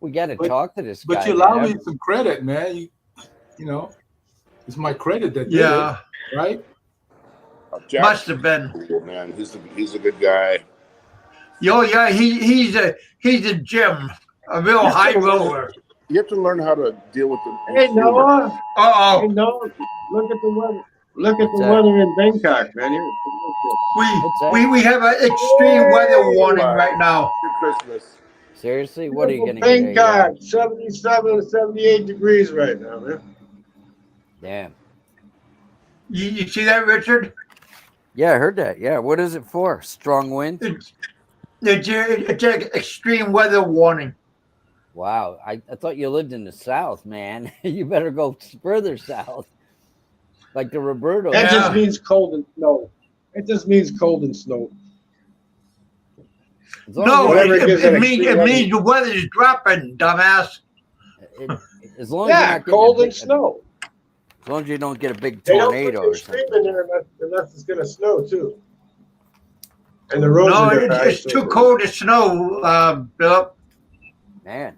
We got to talk to this guy. But you allow me some credit, man. You know, it's my credit that did it, right? Jack, must have been. Cool, man. He's a good guy. Yo, yeah, he's a Jim, a real high roller. You have to learn how to deal with the. Hey Noah. Uh-oh. Hey Noah, look at the weather. Look at the weather in Bangkok, man. We have an extreme weather warning right now. Christmas. Seriously, what are you going to get? Bangkok, 77, 78 degrees right now, man. Damn. You see that, Richard? Yeah, I heard that. Yeah, what is it for? Strong winds? It's an extreme weather warning. Wow, I thought you lived in the South, man. You better go further south. Like the Roberto. That just means cold and snow. It just means cold and snow. No, it means the weather is dropping, dumbass. As long as you're not cold and snow. As long as you don't get a big tornado or something. In there unless it's going to snow too. And the roads are it's too cold to snow, Philip. Man.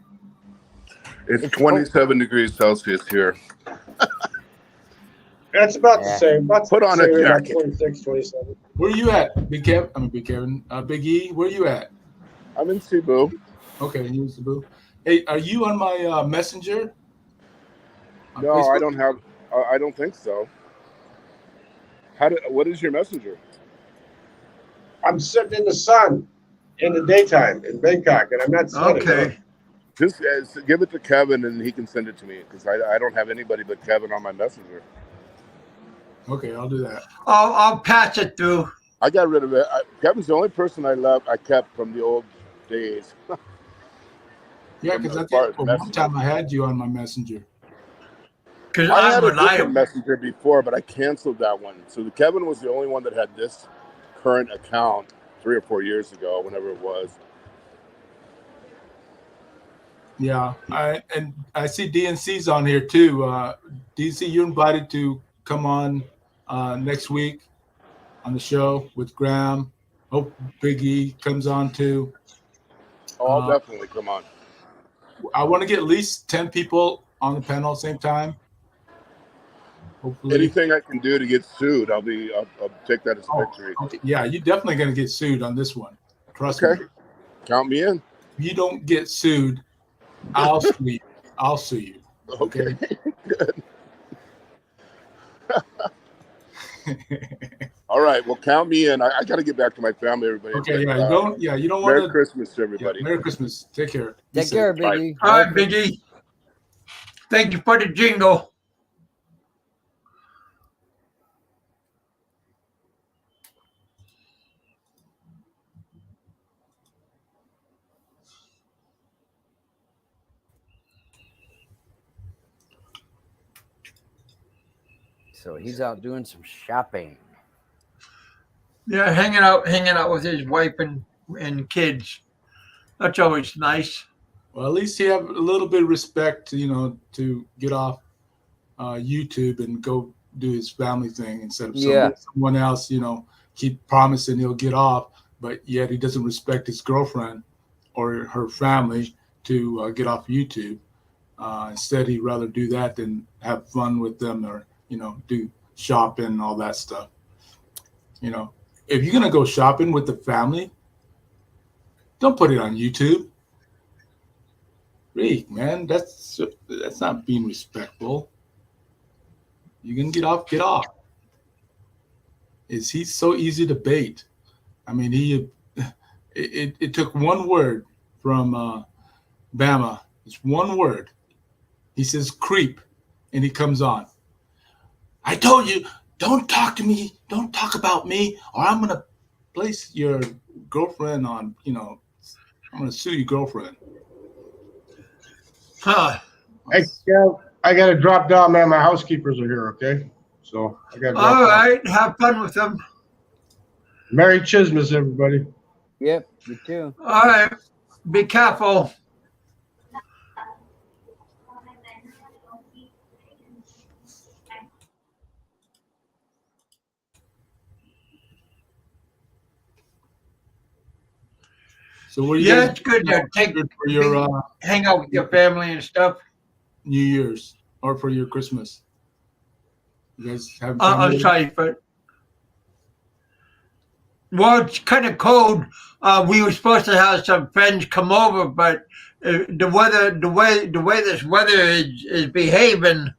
It's 27 degrees Celsius here. That's about the same. Put on a jacket. 26, 27. Where are you at, Big Kev? Big Kevin. Big E, where are you at? I'm in Cebu. Okay, you in Cebu. Hey, are you on my messenger? No, Facebook? I don't have. I don't think so. What is your messenger? I'm sitting in the sun in the daytime in Bangkok, and I'm not sitting. Okay. Just give it to Kevin, and he can send it to me because I don't have anybody but Kevin on my messenger. Okay, I'll do that. I'll patch it through. I got rid of it. Kevin's the only person I kept from the old days. Yeah, because I think one time I had you on my messenger. Because I had a different messenger before, but I canceled that one. So Kevin was the only one that had this current account 3 or 4 years ago, whenever it was. Yeah, I see DNC's on here too. DNC, you're invited to come on next week on the show with Graham. Hope Big E comes on too. Oh, I'll definitely come on. I want to get at least 10 people on the panel at the same time. Hopefully. Anything I can do to get sued, I'll take that as a victory. Okay. Yeah, you're definitely going to get sued on this one. Trust me. Count me in. If you don't get sued, I'll sue you. I'll sue you. Okay. Good. All right. Well, count me in. I got to get back to my family, everybody. Okay. Yeah. You don't want to. Merry Christmas to everybody. Yeah, Merry Christmas. Take care. Take care, Biggie. All right, Biggie. Thank you for the jingle. So he's out doing some shopping. Yeah, hanging out with his wife and kids. That's always nice. Well, at least he have a little bit of respect, to get off YouTube and go do his family thing instead of someone else, keep promising he'll get off, but yet he doesn't respect his girlfriend or her family to get off YouTube. Instead, he'd rather do that than have fun with them or, do shopping and all that stuff. If you're going to go shopping with the family, don't put it on YouTube. Reek, man, that's not being respectful. You can get off. Is he so easy to bait? I mean, it took one word from Bama. It's one word. He says creep, and he comes on. I told you, don't talk to me. Don't talk about me, or I'm going to place your girlfriend on, I'm going to sue your girlfriend. Huh. Hey, I got to drop down, man. My housekeepers are here, okay? So I got to drop All down. right. Have fun with them. Merry Christmas, everybody. Yep, you too. All right. Be careful. So what do you Yeah, guys it's good to take for your hang out with your family and stuff. New Year's or for your Christmas? You guys have I'm sorry, but well, it's kind of cold. We were supposed to have some friends come over, but the way this weather is behaving,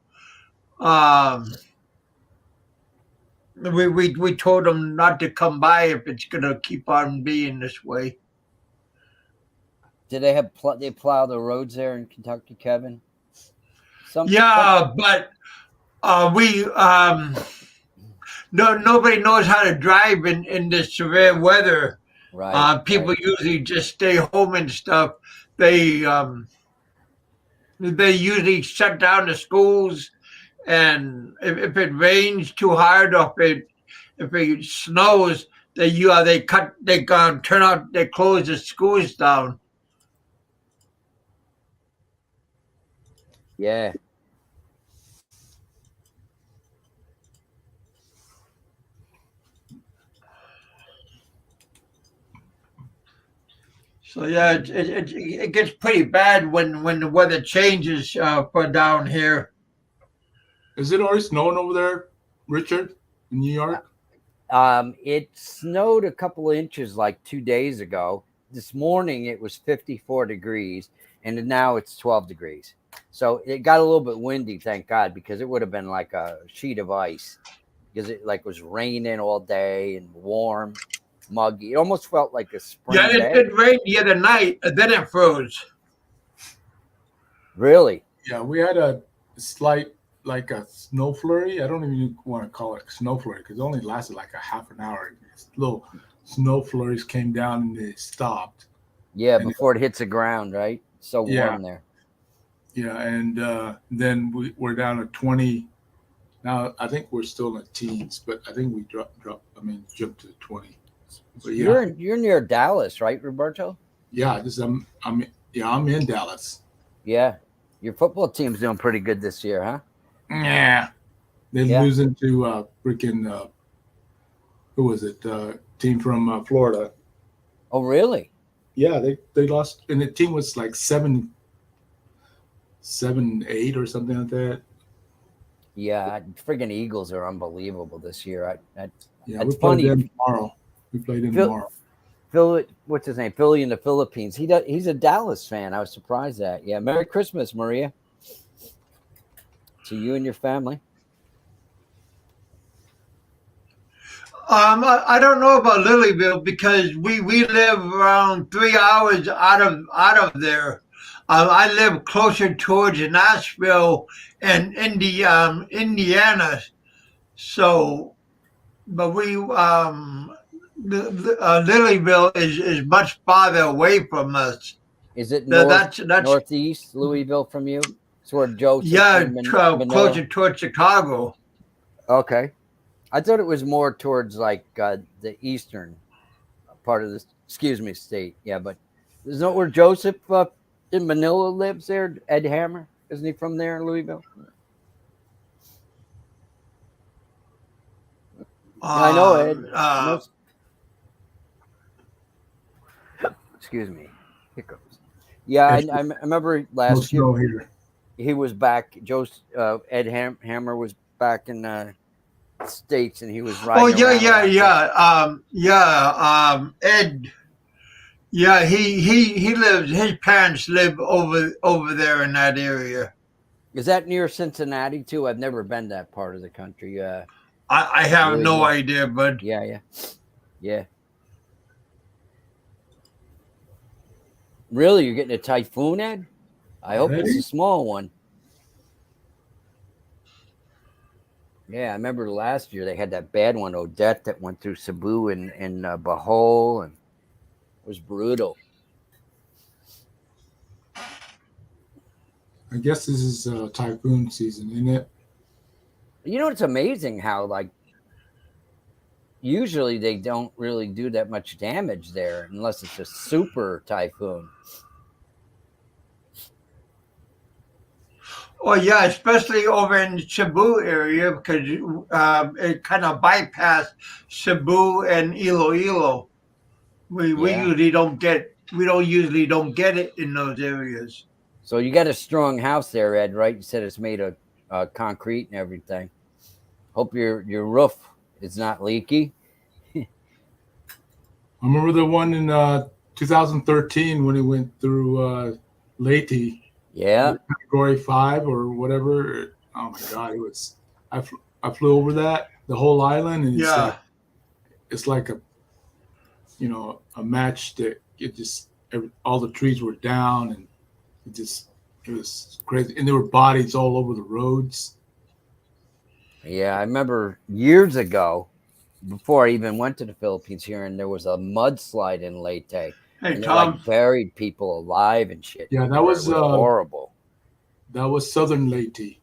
we told them not to come by if it's gonna keep on being this way. Did they they plow the roads there in Kentucky, Kevin? Yeah, but nobody knows how to drive in this severe weather. Right. People usually just stay home and stuff. They usually shut down the schools, and if it rains too hard or if it snows, they close the schools down. Yeah. So yeah, it gets pretty bad when the weather changes for down here. Is it already snowing over there, Richard, in New York? It snowed a couple of inches like 2 days ago. This morning it was 54 degrees, and now it's 12 degrees. So it got a little bit windy, thank God, because it would have been like a sheet of ice because it was raining all day and warm, muggy. It almost felt like a spring day. Yeah, it rained the other night, and then it froze. Really? Yeah, we had a slight, like a snow flurry. I don't even want to call it a snow flurry because it only lasted like a half an hour. Little snow flurries came down and they stopped. Yeah, before it hits the ground, right? So warm there. Yeah, and then we're down to 20. Now I think we're still in the teens, but I think we jumped to 20. But yeah. You're near Dallas, right, Roberto? Yeah, I'm in Dallas. Yeah. Your football team's doing pretty good this year, huh? Yeah. They're Yeah. losing to freaking who was it? Team from Florida. Oh, really? Yeah, they lost, and the team was like 7-8 or something like that. Yeah, friggin' Eagles are unbelievable this year. Yeah, It's we play funny. them tomorrow. We play them Phil- tomorrow. Phil, what's his name? Philly in the Philippines. He's a Dallas fan. I was surprised at. Yeah. Merry Christmas, Maria. To you and your family. I don't know about Lilyville because we live around 3 hours out of there. I live closer towards Nashville and Indiana. So, but Lilyville is much farther away from us. Is it That's northeast Louisville from you? It's where Joseph yeah, Manila. closer towards Chicago. Okay. I thought it was more towards like the eastern part of the state. Yeah, but isn't that where Joseph in Manila lives there? Ed Hammer, isn't he from there in Louisville? I know Ed. Excuse me, hiccups. Yeah, I remember last year here. he was back. Ed Hammer was back in States, and he was riding. Ed. Yeah, he lives. His parents live over there in that area. Is that near Cincinnati too? I've never been that part of the country. I have really no good. idea, but Yeah. Really, you're getting a typhoon, Ed? I hope it's a small one. Yeah, I remember last year they had that bad one, Odette, that went through Cebu and Bohol, and it was brutal. I guess this is typhoon season, isn't it? You know, it's amazing how, like, usually they don't really do that much damage there unless it's a super typhoon. oh yeah, especially over in the Cebu area because it kind of bypassed Cebu and Iloilo. We usually don't get it in those areas. So you got a strong house there, Ed, right? You said it's made of concrete and everything. Hope your roof is not leaky. I remember the one in 2013 when it went through Leyte. Yeah. Category 5 or whatever. Oh my God, it was. I flew over the whole island, and it's like a match that it just all the trees were down, and it was crazy, and there were bodies all over the roads. Yeah, I remember years ago, before I even went to the Philippines here, and there was a mudslide in Leyte. Hey, and Tom. It like buried people alive and shit. Yeah, that was horrible. That was Southern Leyte.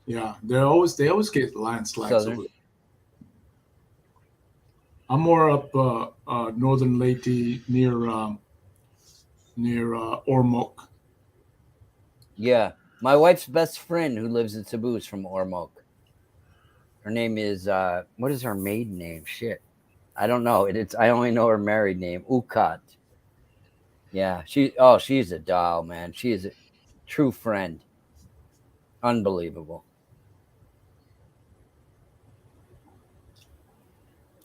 Yeah, they always get landslides over. I'm more up Northern Leyte near Ormoc. Yeah, my wife's best friend who lives in Cebu is from Ormoc. Her name is what is her maiden name? Shit, I don't know. I only know her married name, Ukat. Yeah, she's a doll, man. She is a true friend. Unbelievable.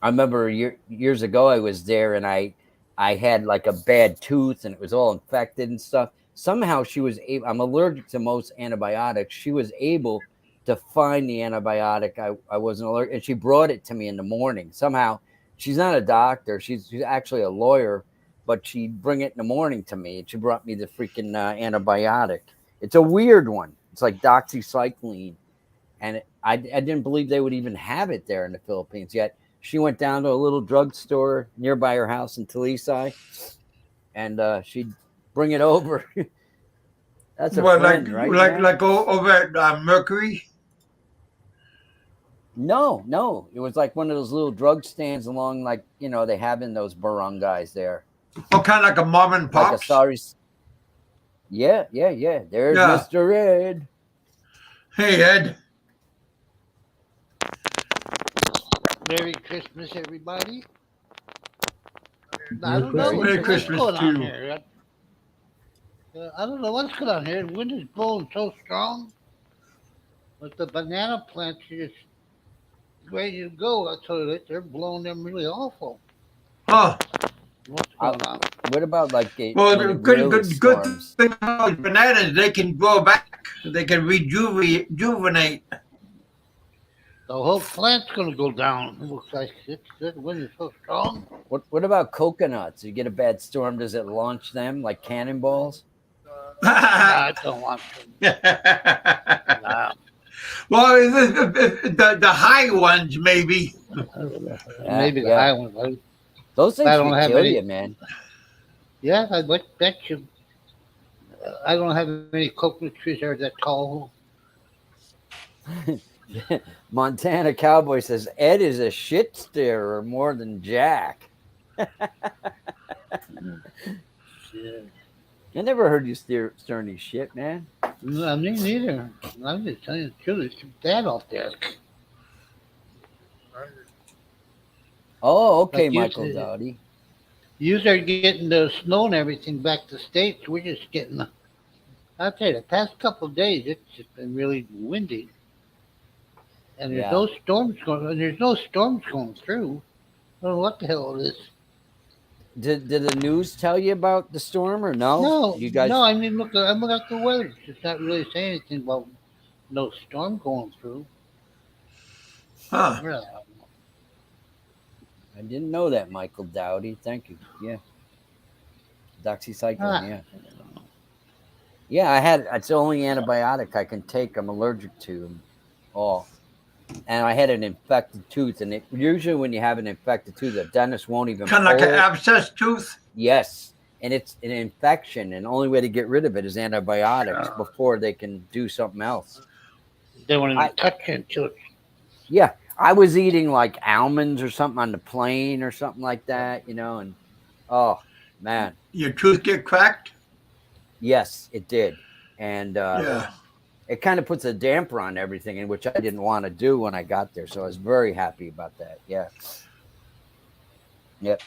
I remember years ago I was there, and I had like a bad tooth, and it was all infected and stuff. Somehow she was able. I'm allergic to most antibiotics. She was able to find the antibiotic I wasn't allergic, and she brought it to me in the morning. Somehow, she's not a doctor. She's actually a lawyer, but she'd bring it in the morning to me, and she brought me the freaking antibiotic. It's a weird one. It's like doxycycline, and I didn't believe they would even have it there in the Philippines yet. She went down to a little drugstore nearby her house in Talisay, and she'd bring it over. That's a friend, right? Like over at Mercury? No. It was like one of those little drug stands along, like, they have in those barangays there. Oh, kind of like a mom and pop? Yeah. There's Yeah. Mr. Ed. Hey, Ed. Merry Christmas, everybody. I Merry don't know Merry what's Christmas going to on you. here. I don't know what's going on here. The wind is blowing so strong, but the banana plants are just ready to go. I tell you, they're blowing them really awful. Huh. What's going on? What about like Well, when the it really good storms? thing about bananas, they can grow back. They can rejuvenate. The whole plant's going to go down. It looks like the wind is so strong. What about coconuts? You get a bad storm, does it launch them like cannonballs? I don't want to. Nah. Well, the high ones maybe. Maybe the Yeah. high ones. Those things I don't can have kill any- you, man. Yeah, I bet you. I don't have any coconut trees that are that tall. Montana Cowboy says Ed is a shit stirrer more than Jack. Yeah. I never heard you stir any shit, man. No, me neither. I'm just telling you the truth. It's bad out there. Oh, okay, Like you Michael said. Dowdy. You are getting the snow and everything back to states. We're just getting. I'll tell you, the past couple of days, it's just been really windy, and there's Yeah. no storms going. And there's no storms going through. I don't know what the hell it is. Did the news tell you about the storm or no? No, You guys. no. I mean, look. I'm looking at the weather. It's not really saying anything about no storm going through. Huh. Really. I didn't know that, Michael Dowdy. Thank you. Yeah. Doxycycline, Ah. yeah. Yeah, it's the only antibiotic I can take. I'm allergic to them all. And I had an infected tooth. And usually when you have an infected tooth, the dentist won't even Kind of like pull an it. abscess tooth. Yes. And it's an infection. And the only way to get rid of it is antibiotics before they can do something else. They won't even touch into it. Yeah. I was eating like almonds or something on the plane or something like that, and oh, man. Your tooth get cracked? Yes, it did. And Yeah. it kind of puts a damper on everything, in which I didn't want to do when I got there. So I was very happy about that. Yeah. Yep.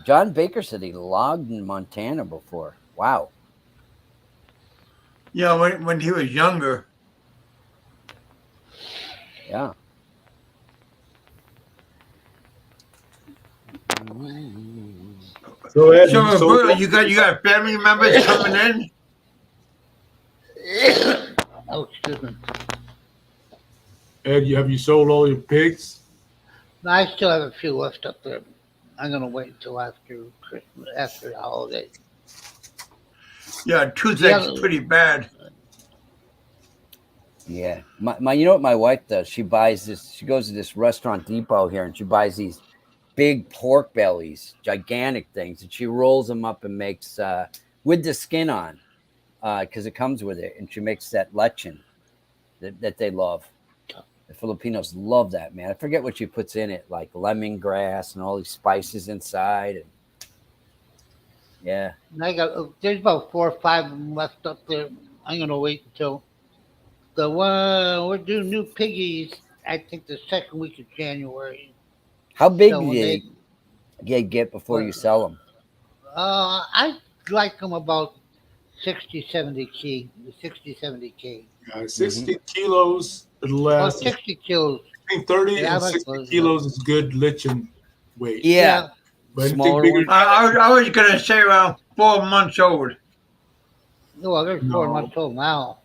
John Baker said he logged in Montana before. Wow. Yeah, when he was younger. Yeah. So Ed, So, so Bruno, you got family members coming in? Oh, excuse me. Ed, have you sold all your pigs? No, I still have a few left up there. I'm gonna wait until after Christmas, after the holiday. Yeah, toothache's pretty bad. Yeah. My you know what my wife does? She buys this, she goes to this restaurant depot here and she buys these big pork bellies, gigantic things, and she rolls them up and makes with the skin on, because it comes with it, and she makes that lechon that they love. The Filipinos love that, man. I forget what she puts in it, like lemongrass and all these spices inside. And yeah. And I got there's about 4 or 5 of them left up there. I'm gonna wait until the one we're doing new piggies. I think the second week of January. How big So do when they get before you sell them? I like them about 60, 70 kg. 60, 70 kg. 60 kilos at Well, last. 60 kilos. Between 30 Yeah, I and like 60 those, kilos is good lichen weight. Yeah. But anything Smaller bigger ones? I was going to say around 4 months old. Well, they're 4 No. months old now.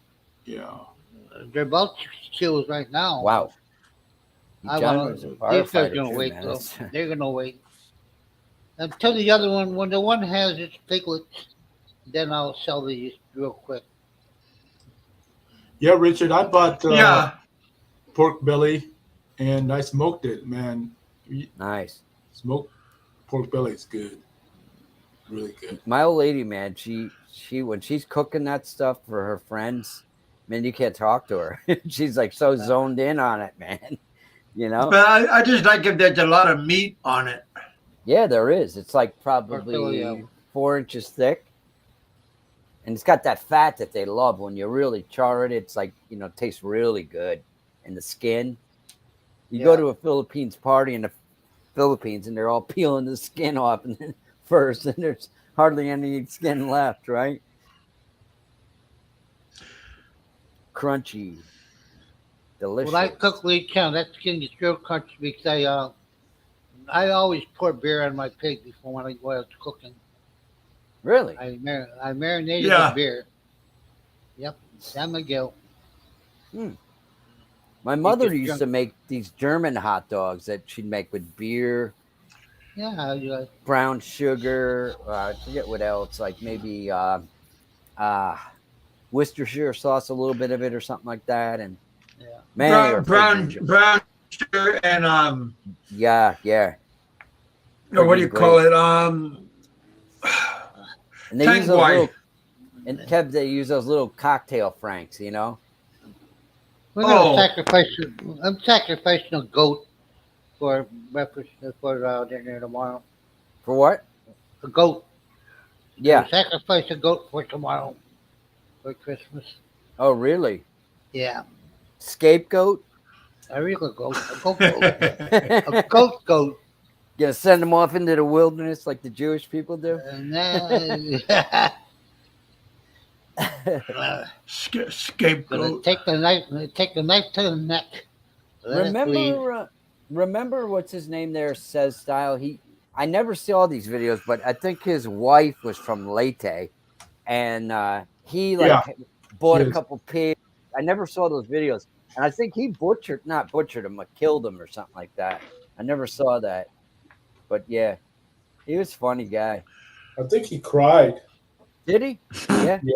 Yeah. They're about 60 kilos right now. Wow. I John want was a these guys are firefighter gonna too, wait man. though. They're gonna wait until the other one. When the one has its piglets, then I'll sell these real quick. Yeah, Richard, I bought Yeah. pork belly and I smoked it, man. Nice. Smoked pork belly is good. Really good. My old lady, man, she when she's cooking that stuff for her friends, man, you can't talk to her. She's like so zoned in on it, man. You know? But I just like if there's a lot of meat on it. Yeah, there is. It's like probably Pork belly, 4 inches thick. And it's got that fat that they love. When you really char it, it's like, tastes really good. And the skin. You go to a Philippines party in the Philippines and they're all peeling the skin off and then first, and there's hardly any skin left, right? Crunchy. Delicious. When I cook lead count, that skin gets real crunchy because I always pour beer on my pig before when I go out cooking. Really? I marinated with beer. Yep, San Miguel. My mother used to make these German hot dogs that she'd make with beer. Yeah. Brown sugar. I forget what else. Like maybe Worcestershire sauce, a little bit of it, or something like that. And man, brown sugar and yeah. what do you call it? And they use those little, and Kev, they use those little cocktail franks, We're gonna I'm sacrificing a goat for breakfast for dinner tomorrow. For what? A goat. Yeah. Sacrifice a goat for tomorrow for Christmas. Oh, really? Yeah. Scapegoat? A real goat. A goat goat. A goat goat. Gonna send them off into the wilderness like the Jewish people do? Scapegoat. Take the knife to the neck. Remember what's his name there, Says Style? I never saw these videos, but I think his wife was from Leyte, and he bought a couple pigs. I never saw those videos, and I think he not butchered them, but killed them or something like that. I never saw that, but yeah, he was a funny guy. I think he cried. Did he? Yeah. Yeah,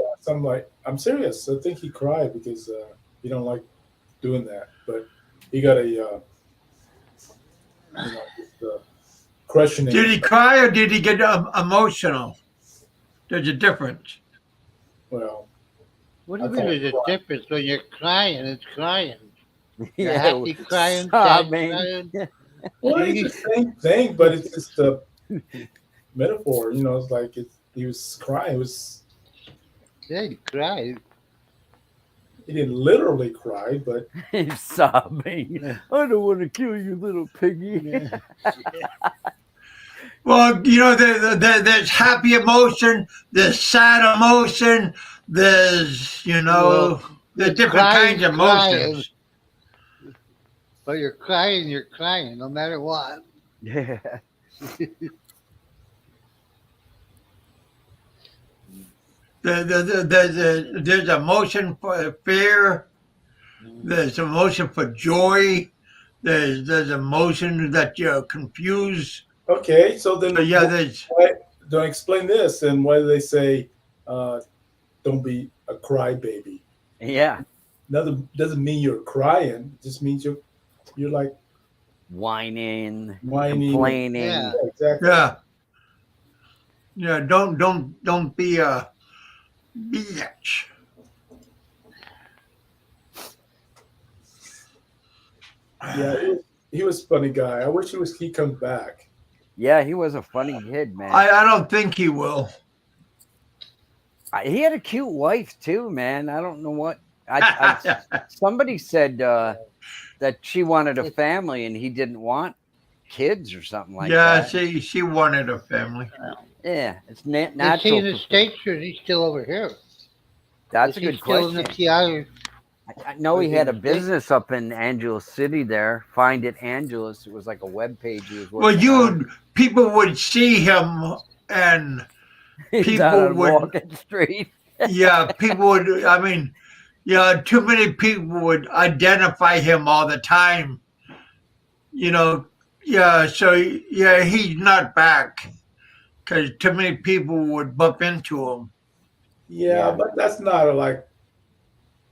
I'm serious. I think he cried because he don't like doing that, but he got a questioning. Did he cry or did he get emotional? There's a difference. Well, what do you mean there's a difference? When you're crying, it's crying. You're Yeah, happy crying, sad crying. Well, it's the same thing, but it's just a metaphor. It's like he was crying. It was. Yeah, he cried. He didn't literally cry, but he's sobbing. I don't want to kill you, little piggy. Well, there's happy emotion, there's sad emotion, there's there's different kinds of emotions. But you're crying, no matter what. Yeah. There's emotion for fear. There's emotion for joy. There's emotion that you're confused. Okay, so then don't explain this, and why do they say don't be a crybaby? Yeah. Doesn't mean you're crying. It just means you're like whining, complaining. Yeah, exactly. Yeah. Don't be a bitch. Yeah, he was a funny guy. I wish he comes back. Yeah, he was a funny kid, man. I don't think he will. He had a cute wife too, man. I don't know what. Somebody said that she wanted a family and he didn't want kids or something like that. Yeah, she wanted a family. Yeah, it's natural. Is he in the States or is he still over here? That's a good question. I know he had a business up in Angeles City there. Find It Angeles. It was like a web page he was working on. People would see him and people would walk the street. Yeah, people would. I mean, too many people would identify him all the time. So he's not back because too many people would bump into him. Yeah, but that's not like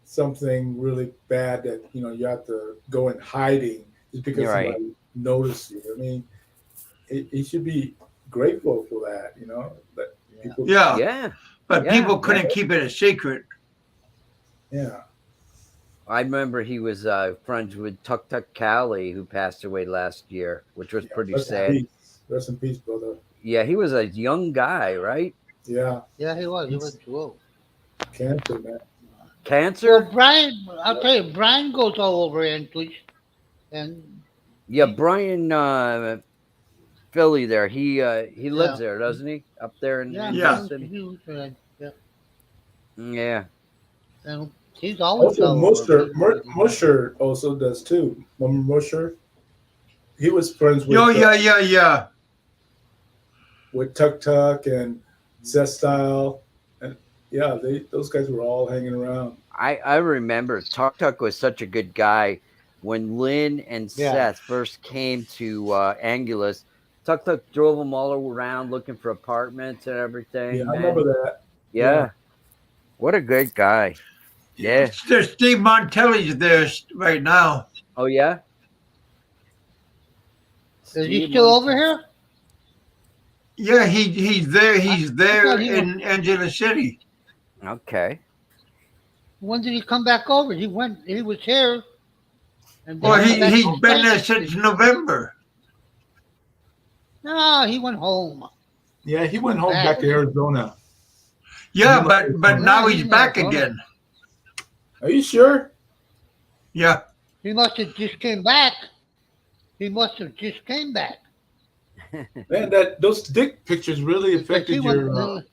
something really bad that you have to go in hiding just because somebody noticed you. I mean, he should be grateful for that. That people. Yeah. But people couldn't keep it a secret. Yeah. I remember he was friends with Tuk Tuk Cali, who passed away last year, which was pretty sad. Rest in peace, brother. Yeah, he was a young guy, right? Yeah, Yeah, he was. He was too old. cancer, man. Well, Cancer? Brian, I'll tell you, Brian goes all over Anchorage, and Yeah, Brian Philly there. He yeah, lives there, doesn't he? Up there in yeah, Yeah. Angeles City. he was right. Yeah, Yeah. and he's always Also, all over. Musher also does too. Remember Musher? He was friends Yo, yeah. with Tuk Tuk and Zestyle, and yeah, those guys were all hanging around. I remember Tuk Tuk was such a good guy. When Lynn and Yeah. Seth first came to Angeles, Tuk Tuk drove them all around looking for apartments and everything. Yeah, I man. remember that. Yeah. What a great guy. Yeah. Steve Montelli's there right now. Oh, yeah? Is he Steve still Montel- over here? Yeah, he's there. He's there thought he in Angeles City. Okay. When did he come back over? He went. He was here. And then Well, he went back he's to been there States. since November. No, he went home. Yeah, he went home back to Arizona. Yeah, but now he's he's in back Arizona. again. Are you sure? Yeah. He must have just came back. He must have just came back. Man, those dick pictures really Because affected he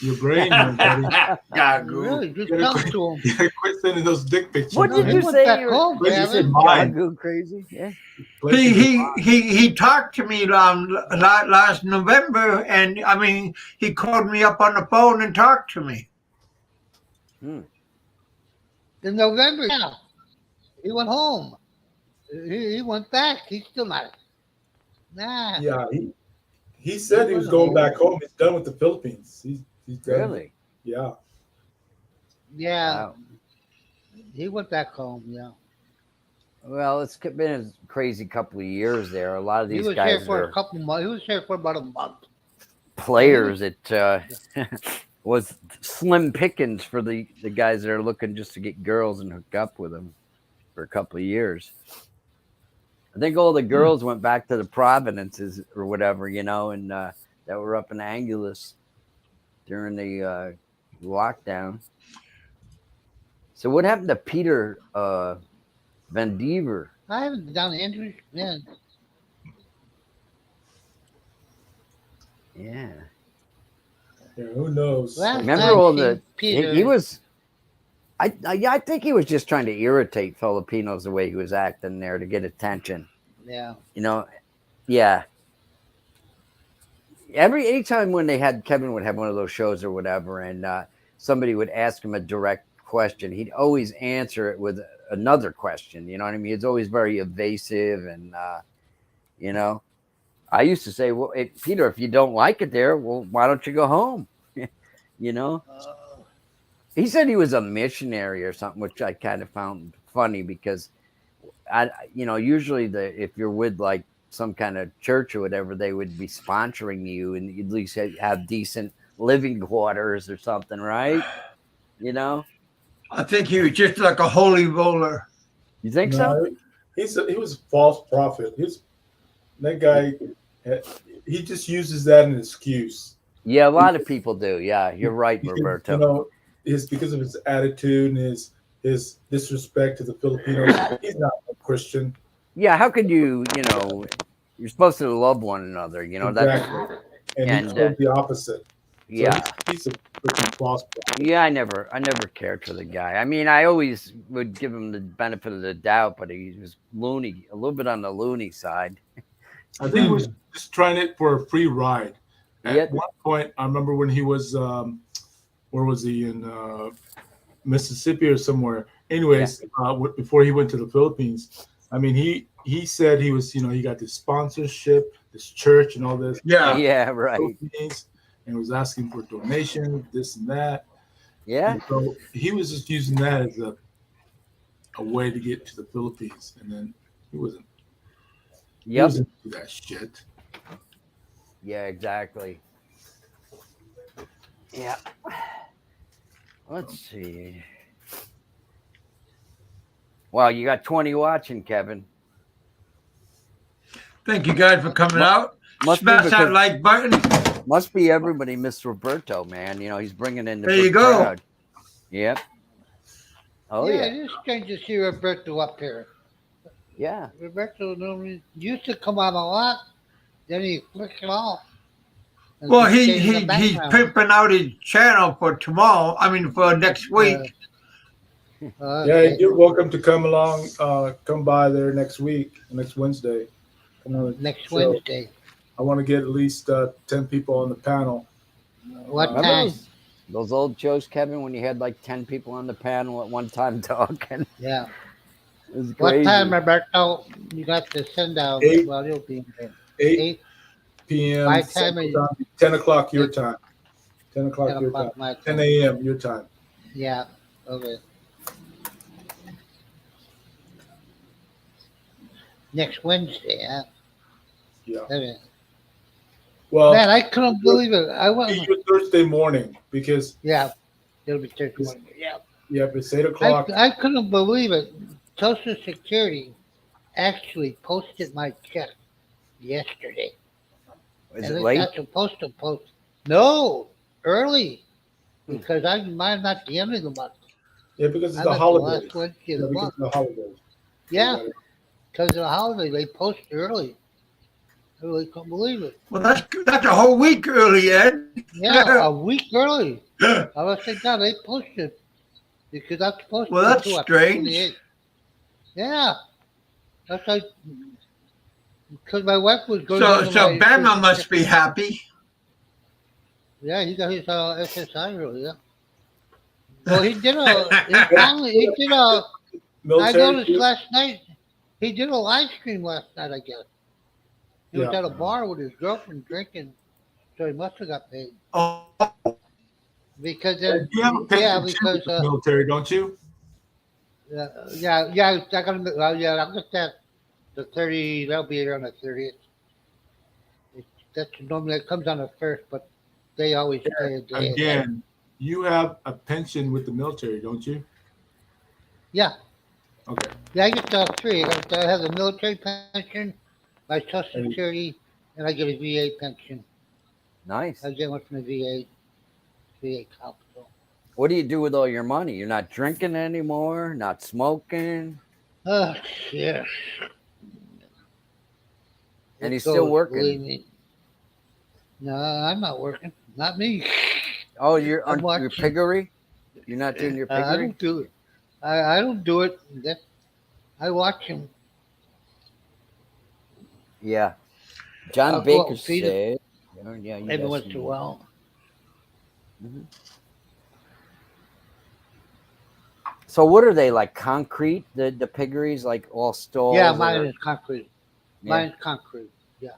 your brain, man, buddy. Gagoo. really just You gotta come to him. You gotta quit sending those dick pictures. What did he you went say? back You were- home, What did you say? Gavin. Mine. Go crazy. Yeah. He talked to me last November, and I mean he called me up on the phone and talked to me. In November, yeah. He went home. He went back. He's still not. Nah. Yeah, he said he was going back home. He's done with the Philippines. He's done. Really? Yeah. Yeah. Wow. He went back home. Yeah. Well, it's been a crazy couple of years there. A lot of He these was here guys for are a couple months. He was here for about a month. players. It was slim pickings for the guys that are looking just to get girls and hook up with them for a couple of years. I think all the girls went back to the Providences or whatever, and that were up in Angeles during the lockdown. So what happened to Peter Van Dever? I haven't done injuries. Man. Yeah, who knows? Last Remember time all she- the Peter, he was. I think he was just trying to irritate Filipinos the way he was acting there to get attention. Yeah. Yeah. Anytime when Kevin would have one of those shows or whatever, and somebody would ask him a direct question, he'd always answer it with another question. You know what I mean? He's always very evasive, and I used to say, well, Peter, if you don't like it there, well, why don't you go home? He said he was a missionary or something, which I kind of found funny because usually if you're with like some kind of church or whatever, they would be sponsoring you and you'd at least have decent living quarters or something, right? I think he was just like a holy roller. You think so? He was a false prophet. That guy, he just uses that as an excuse. Yeah, a lot of people do. Yeah, you're right, Roberto. Is because of his attitude and his disrespect to the Filipinos. He's not a Christian. Yeah, how could you you're supposed to love one another, Exactly. And he told the opposite. Yeah. So he's a freaking false prophet. Yeah, I never cared for the guy. I mean, I always would give him the benefit of the doubt, but he was loony, a little bit on the loony side. I think he was just trying it for a free ride. At one point, I remember when he was where was he, in Mississippi or somewhere? Anyways, before he went to the Philippines, I mean, he said he was, he got this sponsorship, this church, and all this. Yeah, right. And was asking for donations, this and that. Yeah. And so he was just using that as a way to get to the Philippines, and then he wasn't. He wasn't do that shit. Yeah, exactly. Yeah. Let's see. Wow, you got 20 watching, Kevin. Thank you guys for coming out. Smash that like button. Must be everybody miss Roberto, man. You know, he's bringing in the There big you go. crowd. Yep. Oh, yeah. It is strange to see Roberto up here. Yeah. Roberto normally used to come on a lot, then he flicked it off. And Well, he stayed in the he's background. pimping out his channel for tomorrow. I mean, for next week. Okay. you're welcome to come along. Come by there next Wednesday. Come on, Next show. Wednesday. I want to get at least 10 people on the panel. What Remember time? those old shows, Kevin, when you had like 10 people on the panel at one time talking? Yeah. It was What crazy. time, Roberto? You got to send out. Eight. Well, you'll be in there. 8 p.m. My time is 10 o'clock your time. 10 o'clock 10 your o'clock time. my time. 10 a.m. your time. Yeah. Okay. Next Wednesday, huh? Yeah. Okay. Well, Man, I couldn't believe it. I went. it'll be Thursday morning because Yeah. It'll be Thursday morning. Yeah. it's 8 o'clock. I couldn't believe it. Social Security actually posted my check yesterday. Is and it they late? got supposed to post. No, early. Because I'm not the end of the month. Yeah, because it's I'm the at holidays. last Wednesday of Yeah, the because month. of the holidays. Yeah, because of the holiday, they post early. I really couldn't believe it. Well, that's a whole week early, Ed. Yeah, a week early. I was thinking, God, they posted because I'm supposed Well, to that's do it strange. 28th. Yeah, that's like because my wife was going. So into my Bama Social must be Security. happy. Yeah, he got his SSI early. Yeah. Well, he did a. I Military. noticed last night he did a live stream last night. I guess he was Yeah. at a bar with his girlfriend drinking, so he must have got paid Oh, because You have a pension too because with the military, don't you? yeah. I got I'll get that the 30. That'll be around the 30th. That's normally it comes on the first, but they always pay a day ahead. Again, you have a pension with the military, don't you? Yeah. Okay. Yeah, I get 3. I have the military pension, my Social Security, and I get a VA pension. Nice. I get one from the VA capital. What do you do with all your money? You're not drinking anymore, not smoking, Oh, yes. and he's It still goes, working. believe me. No, I'm not working. Not me. Oh, you're I'm on your watching. piggery? You're not doing your I piggery? don't do it. I don't do it. I watch him. Yeah. John I'll go Baker out and feed said, yeah, you every guys once can in a do while. that. Mhm. So what are they, like concrete? The piggeries, like all stalls? Yeah, that mine are- is concrete. Yeah. Mine's concrete. Yeah.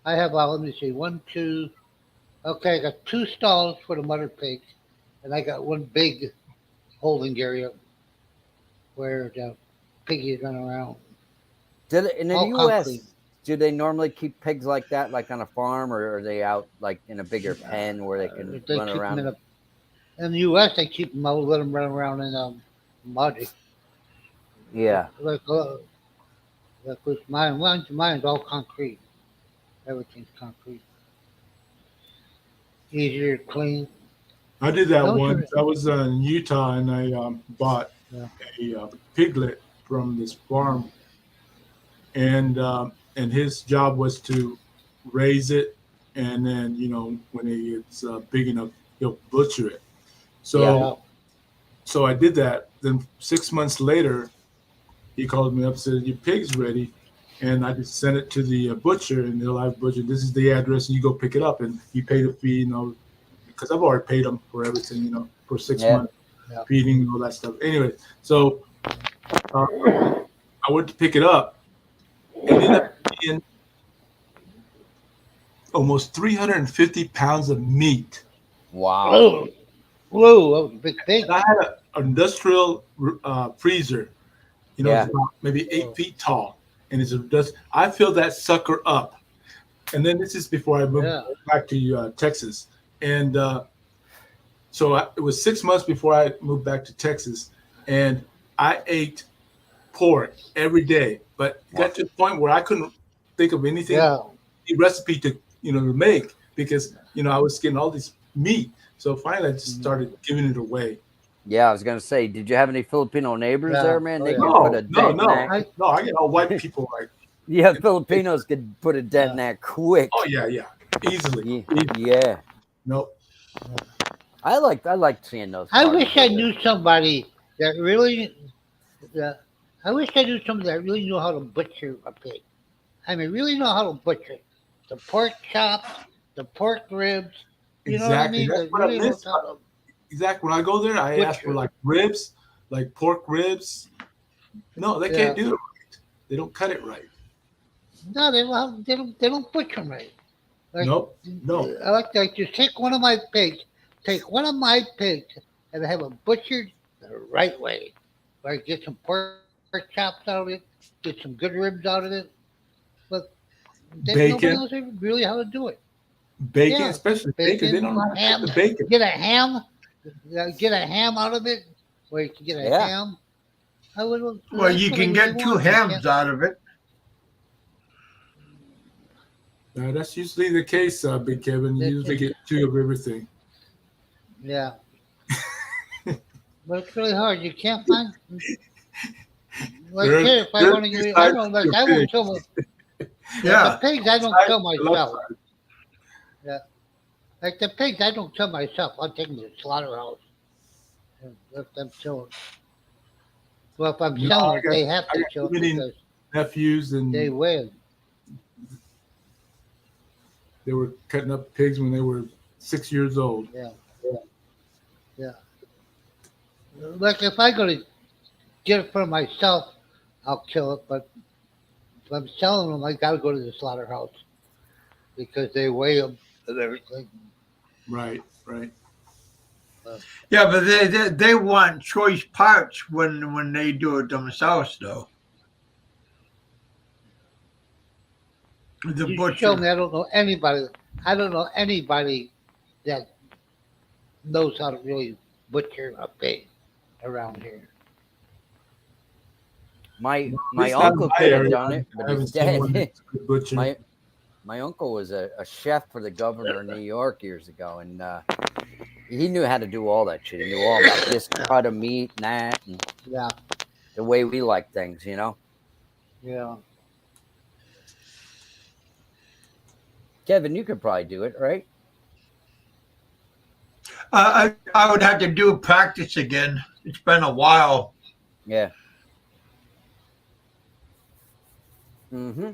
I have, let me see, 1, 2. Okay, I got 2 stalls for the mother pigs, and I got one big holding area where the piggies run around. In the all U.S., concrete. do they normally keep pigs like that, like on a farm, or are they out like in a bigger pen where they can They run keep around? them in the U.S., they keep them out, let them run around in mud. Yeah. Like with mine's all concrete. Everything's concrete. Easier to clean. I did that Those once. I was in Utah and I bought a piglet from this farm, and his job was to raise it, and then when it gets big enough, he'll butcher it. So I did that. Then 6 months later, he called me up and said, "Your pig's ready." And I just sent it to the butcher, and the live butcher, "This is the address, and you go pick it up." And he paid a fee, because I've already paid him for everything, for 6 months, feeding and all that stuff. Anyway, so I went to pick it up, and it ended up being almost 350 pounds of meat. Wow. Whoa, that was a big pig. And I had an industrial freezer, it's about maybe 8 feet tall. And I filled that sucker up. And then this is before I moved back to Texas. And so it was 6 months before I moved back to Texas. And I ate pork every day. But it got to the point where I couldn't think of anything easy recipe to make because I was getting all this meat. So finally, I just started giving it away. Yeah, I was gonna say, did you have any Filipino neighbors there, man? They could No, put a dent in that. I get all white people like. Yeah, Filipinos could put a dent in that quick. Oh yeah, easily. Yeah. Nope. I like seeing those. I wish I knew somebody that really. I wish I knew somebody that really knew how to butcher a pig. I mean, really know how to butcher it. The pork chops, the pork ribs. You know what I mean? That's what I miss. Exactly. When I go there, I ask for like ribs, like pork ribs. No, they can't do it right. They don't cut it right. No, they don't butcher them right. Like, No. I like to take one of my pigs, and have it butchered the right way. Like get some pork chops out of it, get some good ribs out of it. But nobody knows really how to do it. Bacon, especially bacon. They don't know how to cook the bacon. Get a ham out of it, or you can get a ham. Well, you can get 2 hams out of it. That's usually the case, Big Kevin. You usually get 2 of everything. Yeah. But it's really hard. You can't find. Like here, if I want to get, I won't kill my. The pigs, I don't kill myself. Yeah. Like the pigs, I don't kill myself. I'll take them to the slaughterhouse and let them kill them. Well, if I'm selling it, they have to kill it because nephews and they win. They were cutting up pigs when they were 6 years old. Yeah. Like if I go to get it for myself, I'll kill it. But if I'm selling them, I got to go to the slaughterhouse because they weigh them and everything. Right. Yeah, but they want choice parts when they do it themselves, though. The butcher. Show me. I don't know anybody that knows how to really butcher a pig around here. My uncle could have done it, but he's dead. My uncle was a chef for the governor of New York years ago, and he knew how to do all that shit. He knew all about this cut of meat and that, and the way we like things, Yeah. Kevin, you could probably do it, right? I would have to do practice again. It's been a while. Yeah. Mm-hmm.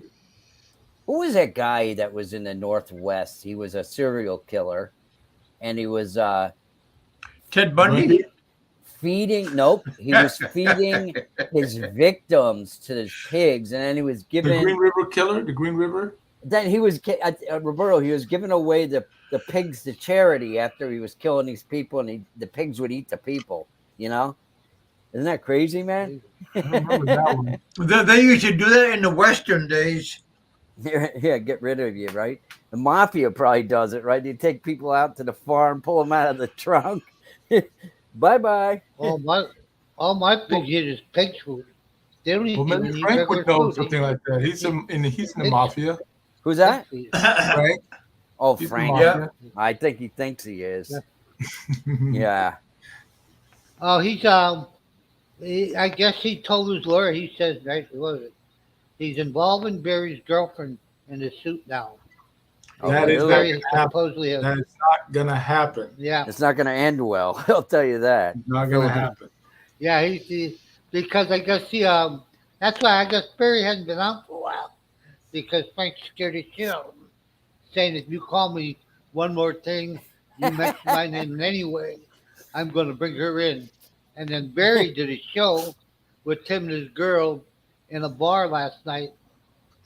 Who was that guy that was in the Northwest? He was a serial killer, and he was Ted Bundy? Nope. He was feeding his victims to his pigs, and then he was giving the Green River Killer, the Green River. Then he was Roberto. He was giving away the pigs to charity after he was killing these people, and the pigs would eat the people. You know, isn't that crazy, man? I don't remember that one. They used to do that in the Western days. Yeah, get rid of you, right? The mafia probably does it, right? They take people out to the farm, pull them out of the trunk. Bye. All my pigs eat is pig food. They don't eat. Well, maybe Frank would know something like that. He's in the mafia. Who's that? Frank. Oh, He's Frank. Yeah. I think he thinks he is. Yeah. Oh, I guess he told his lawyer. He says, right, he's involved in Barry's girlfriend in the suit now. That is not going to happen. Yeah. It's not going to end well. I'll tell you that. It's not going to happen. Yeah, because I guess that's why I guess Barry hasn't been out for a while. Because Frank scared his shit out of him, saying if you call me one more thing, you mention my name in any way, I'm going to bring her in. And then Barry did a show with Tim and his girl in a bar last night,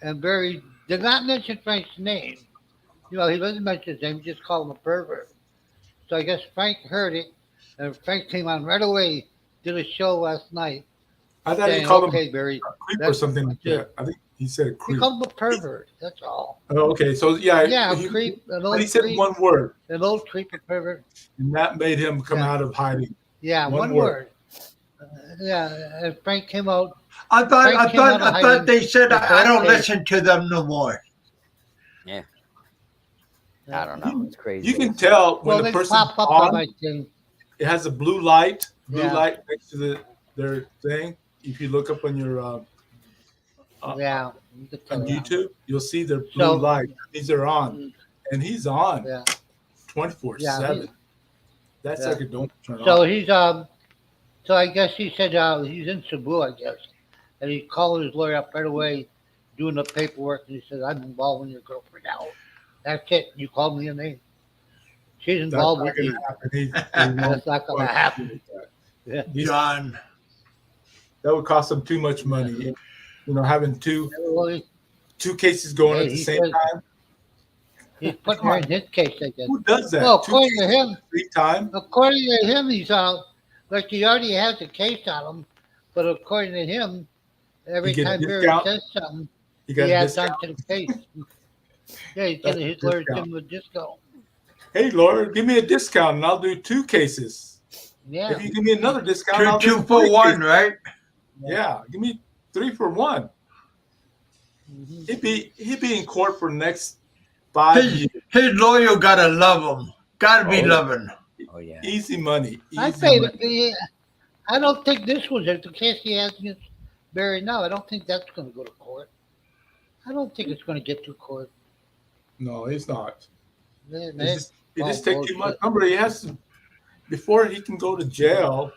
and Barry did not mention Frank's name. He doesn't mention his name, he just called him a pervert. So I guess Frank heard it, and Frank came on right away, did a show last night. I thought he called him Barry, a creep or something like that. I think he said a creep. He called him a pervert, that's all. Oh, okay. So, yeah. A creep. He said one word. An old creep, a pervert. And that made him come out of hiding. Yeah, one word. And Frank came out. I thought they said I don't listen to them no more. Yeah. I don't know. It's crazy. You can tell when Well, the they person's pop up on on. my thing. It has a blue light Yeah. next to their thing. If you look up on your Yeah. You can tell on that. YouTube, you'll see their blue So- light. These are on, and he's on Yeah. 24/7. That Yeah. sucker don't turn So off. he's So I guess he said he's in Cebu, I guess, and he called his lawyer up right away, doing the paperwork, and he said, "I'm involved with your girlfriend now. That's it. You called me a name. She's That's involved not with gonna you. happen. He That's not gonna happen." Yeah. John. That would cost him too much money. You know, having two Well, cases going Hey, at the he same said- time. he's putting her in his case, I guess. Who does that? Well, Two according to cases him, at the same time. according to him, he's like he already has a case on him, but according to him, every You get a time Barry discount? says something, You he got a adds discount. on to the case. Yeah, he's That's getting a his lawyer's discount. giving him a discount. Hey, Laura, give me a discount, and I'll do 2 cases. Yeah. If you give me another discount, I'll do Two for 3 one, cases. right? Yeah, give me 3 for 1. Mhm. He'd be in court for the next 5 His, years. his lawyer gotta love him. Gotta be Oh. loving. Oh yeah. Easy money. I Easy say, money. I don't think this was it. The case he has against Barry now, I don't think that's going to go to court. I don't think it's going to get to court. No, it's not. Man, It Oh, just takes too bullshit. much. Remember, he has to, before he can go to jail,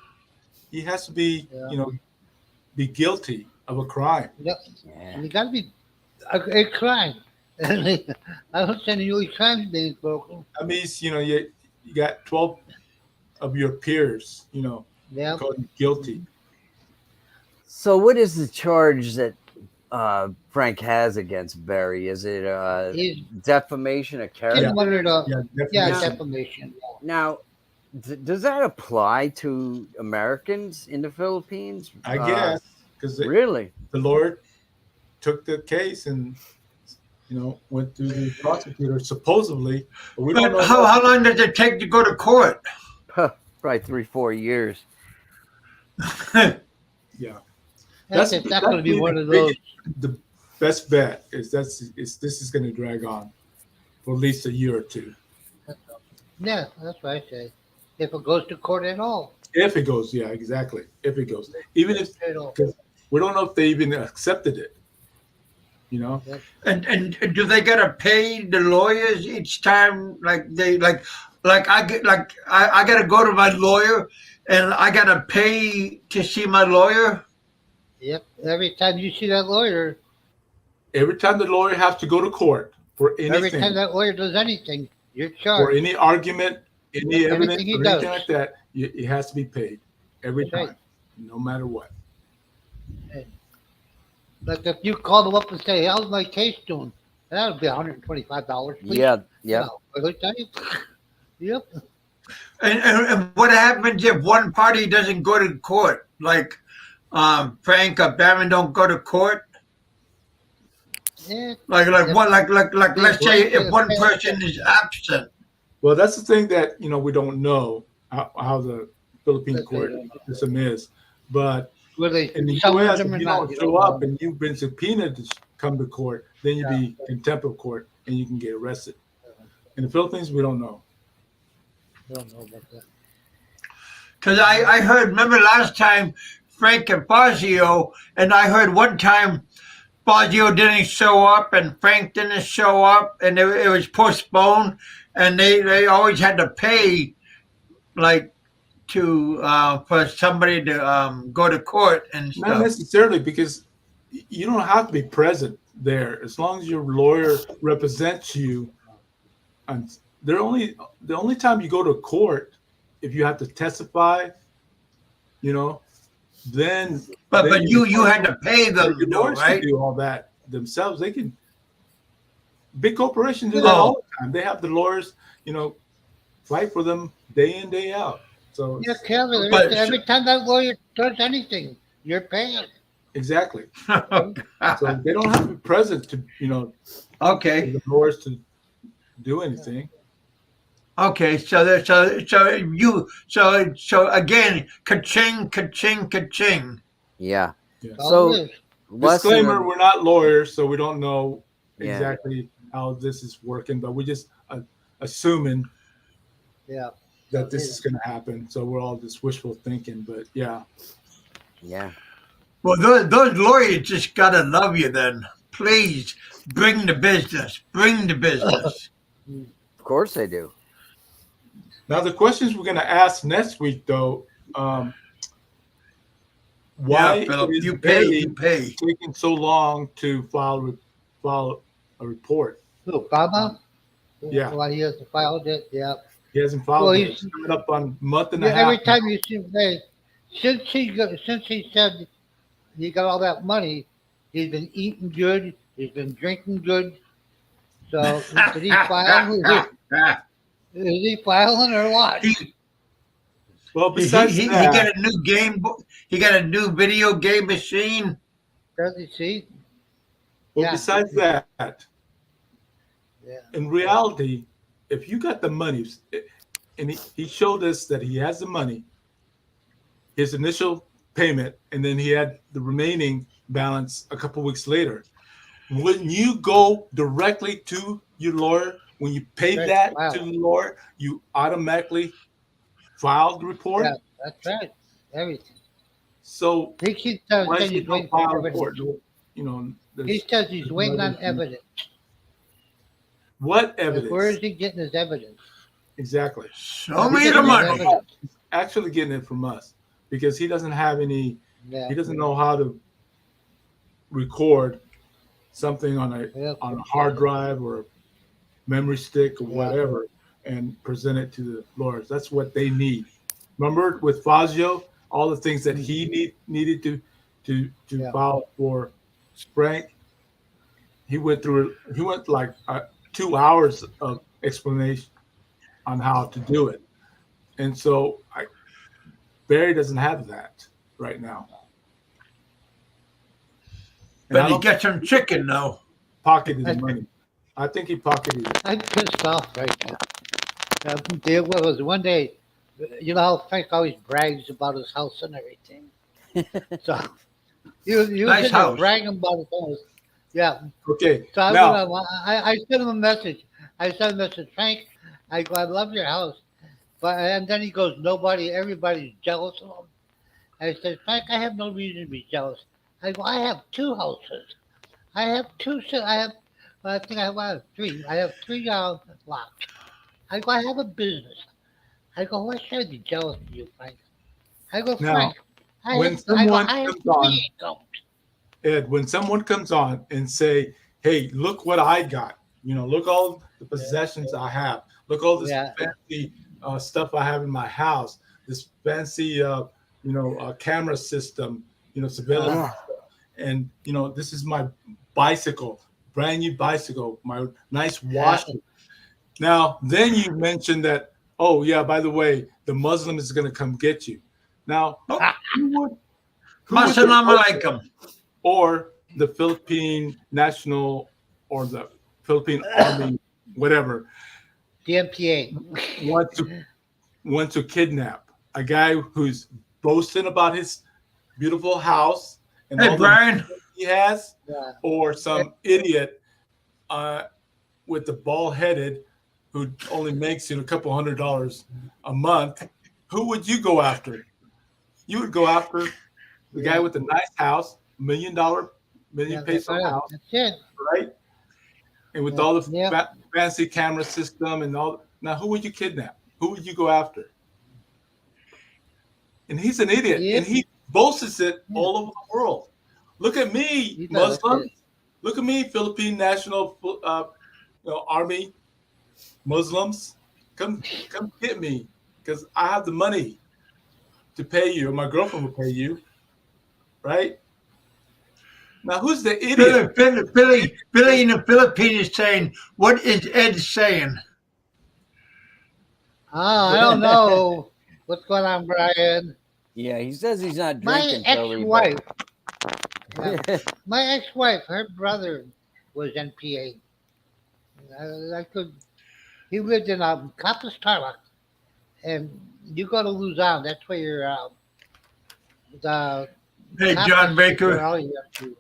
he has to be, Yeah. be guilty of a crime. Yep. Yeah. You got to be a crime. I don't see any crimes being broken. That means, you got 12 of your peers, Yeah. called guilty. So what is the charge that Frank has against Barry? Is it He's defamation of getting character? under the Yeah, defamation. Now, does that apply to Americans in the Philippines? I guess, because Really? the Lord took the case and, went through the prosecutor, supposedly. But we don't But know. how long does it take to go to court? Probably 3-4 years. Yeah. That's going to be one of those. The best bet is this is going to drag on for at least a year or 2. Yeah, that's what I say. If it goes to court at all. If it goes, yeah, exactly. If it goes, even if At all. we don't know if they even accepted it. And do they gotta pay the lawyers each time? Like I gotta go to my lawyer, and I gotta pay to see my lawyer. Yep. Every time you see that lawyer, Every time the lawyer has to go to court for every time anything, that lawyer does anything, you're for charged. any argument, any Everything evidence, he or does. anything like that, it has to be paid every That's right. time, no matter what. Like if you call them up and say, "How's my case doing?" That'll be $125. Please. Yeah, yeah. I'll tell you. Yep. And what happens if one party doesn't go to court? Like Frank or Barron don't go to court. Yeah. Like let's say if one person is absent. Well, that's the thing that we don't know how the Philippine That they court don't know. system is, but Where they in the summons U.S., them if or you not, don't you show don't up know. and you've been subpoenaed to come to court, then you'd be contempt of court and you can get arrested. In the Philippines, we don't know. You don't know about that. Because I heard, remember last time Frank and Fazio, and I heard one time Fazio didn't show up and Frank didn't show up, and it was postponed, and they always had to pay, like, to for somebody to go to court and Not stuff. necessarily, because you don't have to be present there as long as your lawyer represents you. And the only time you go to court, if you have to testify, then. But you had to pay them, Your though, lawyers can right? do all that themselves. They can. Big corporations do that all the time. They have the lawyers, fight for them day in, day out. So Yeah, Kevin. But- Every time that lawyer does anything, you're paying. exactly. So they don't have to be present to, for Okay. the lawyers to do anything. Okay, so again, ka-ching, ka-ching, ka-ching. Yeah. All So- it is. Disclaimer: we're not lawyers, so we don't know Yeah. exactly how this is working. But we just assuming Yeah. that this is going to happen. So we're all just wishful thinking. But yeah, Yeah. Well, those lawyers just gotta love you. Then please bring the business. Bring the business. Of course they do. now the questions we're going to ask next week, though, why Yeah, Philip, is you pay. Barry You pay. taking so long to file a report? Who, Obama? Yeah. Why he hasn't filed it? Yeah. He hasn't filed Well, it. he's- It's coming up on a month and a Yeah, half. every time you see him, since he said he got all that money, he's been eating good, he's been drinking good. So did he file? Is he filing or what? Well, besides he that, got a new game. He got a new video game machine. Does he see? well, Yeah. besides that, Yeah. in reality, if you got the money, and he showed us that he has the money, his initial payment, and then he had the remaining balance a couple weeks later. Wouldn't you go directly to your lawyer when you pay Right, that wow. to the lawyer? You automatically file the report. Yeah, that's right. Everything. So He keeps why saying is he he's no waiting file for report? evidence. You know, He says he's there's waiting no on evidence. What Like, evidence? where is he getting his evidence? Exactly. Show He's me the getting his money. evidence. He's actually getting it from us because he doesn't have any. Yeah. He doesn't know how to record something on Yeah. a hard drive or a memory stick or Yeah. whatever and present it to the lawyers. That's what they need. Remember with Fazio, all the things that he needed to Yeah. file for Sprank. He went like 2 hours of explanation on how to do it, and so Barry doesn't have that right now. And I But he don't got some chicken though. pocketed the money. I think he pocketed it. I'm pissed off right now. There was one day, you know how Frank always brags about his house and everything. So he was Nice sitting there house. bragging about his house. Yeah. Okay, So I, now went on, I sent him a message. I sent a message, Frank. I go, I love your house, but and then he goes, everybody's jealous of him. I said, Frank, I have no reason to be jealous. I go, I have two houses. I have two. I think I have three. I have three lots. I go, I have a business. I go, why should I be jealous of you, Frank? I go, Now, Frank. when someone I have comes on- three incomes. Ed, when someone comes on and say, "Hey, look what I got," look all the possessions I have. Look all this Yeah. fancy stuff I have in my house. This fancy, camera system. Surveillance. And this is my bicycle, brand new bicycle, my nice washer. Now, then you mentioned that. Oh yeah, by the way, the Muslim is going to come get you. Now, who would Assalamu alaikum. or the Philippine National or the Philippine Army, whatever, The MPA. want to kidnap a guy who's boasting about his beautiful house and Hey, all the Brian. money he has, Yeah. or some idiot with the bald-headed who only makes a couple $100 a month. Who would you go after? You would go after the guy with the nice house, $1 million peso house, That's it. right? And with Yeah. all the Yeah. fancy camera system and all. Now, who would you kidnap? Who would you go after? And he's an idiot, Yeah. and he boasts it all over the world. Look at me, He does Muslim. it. Look at me, Philippine National Army Muslims. Come get me, because I have the money to pay you, or my girlfriend will pay you, right? Now, who's the idiot? Billy in the Philippines is saying, what is Ed saying? I don't know what's going on, Brian. Yeah, he says he's not My drinking, Billy. ex-wife. Yeah, my ex-wife, her brother was NPA. He lived in Capistrano, and you go to Luzon. That's where you're. The Hey, John Baker. all you have to.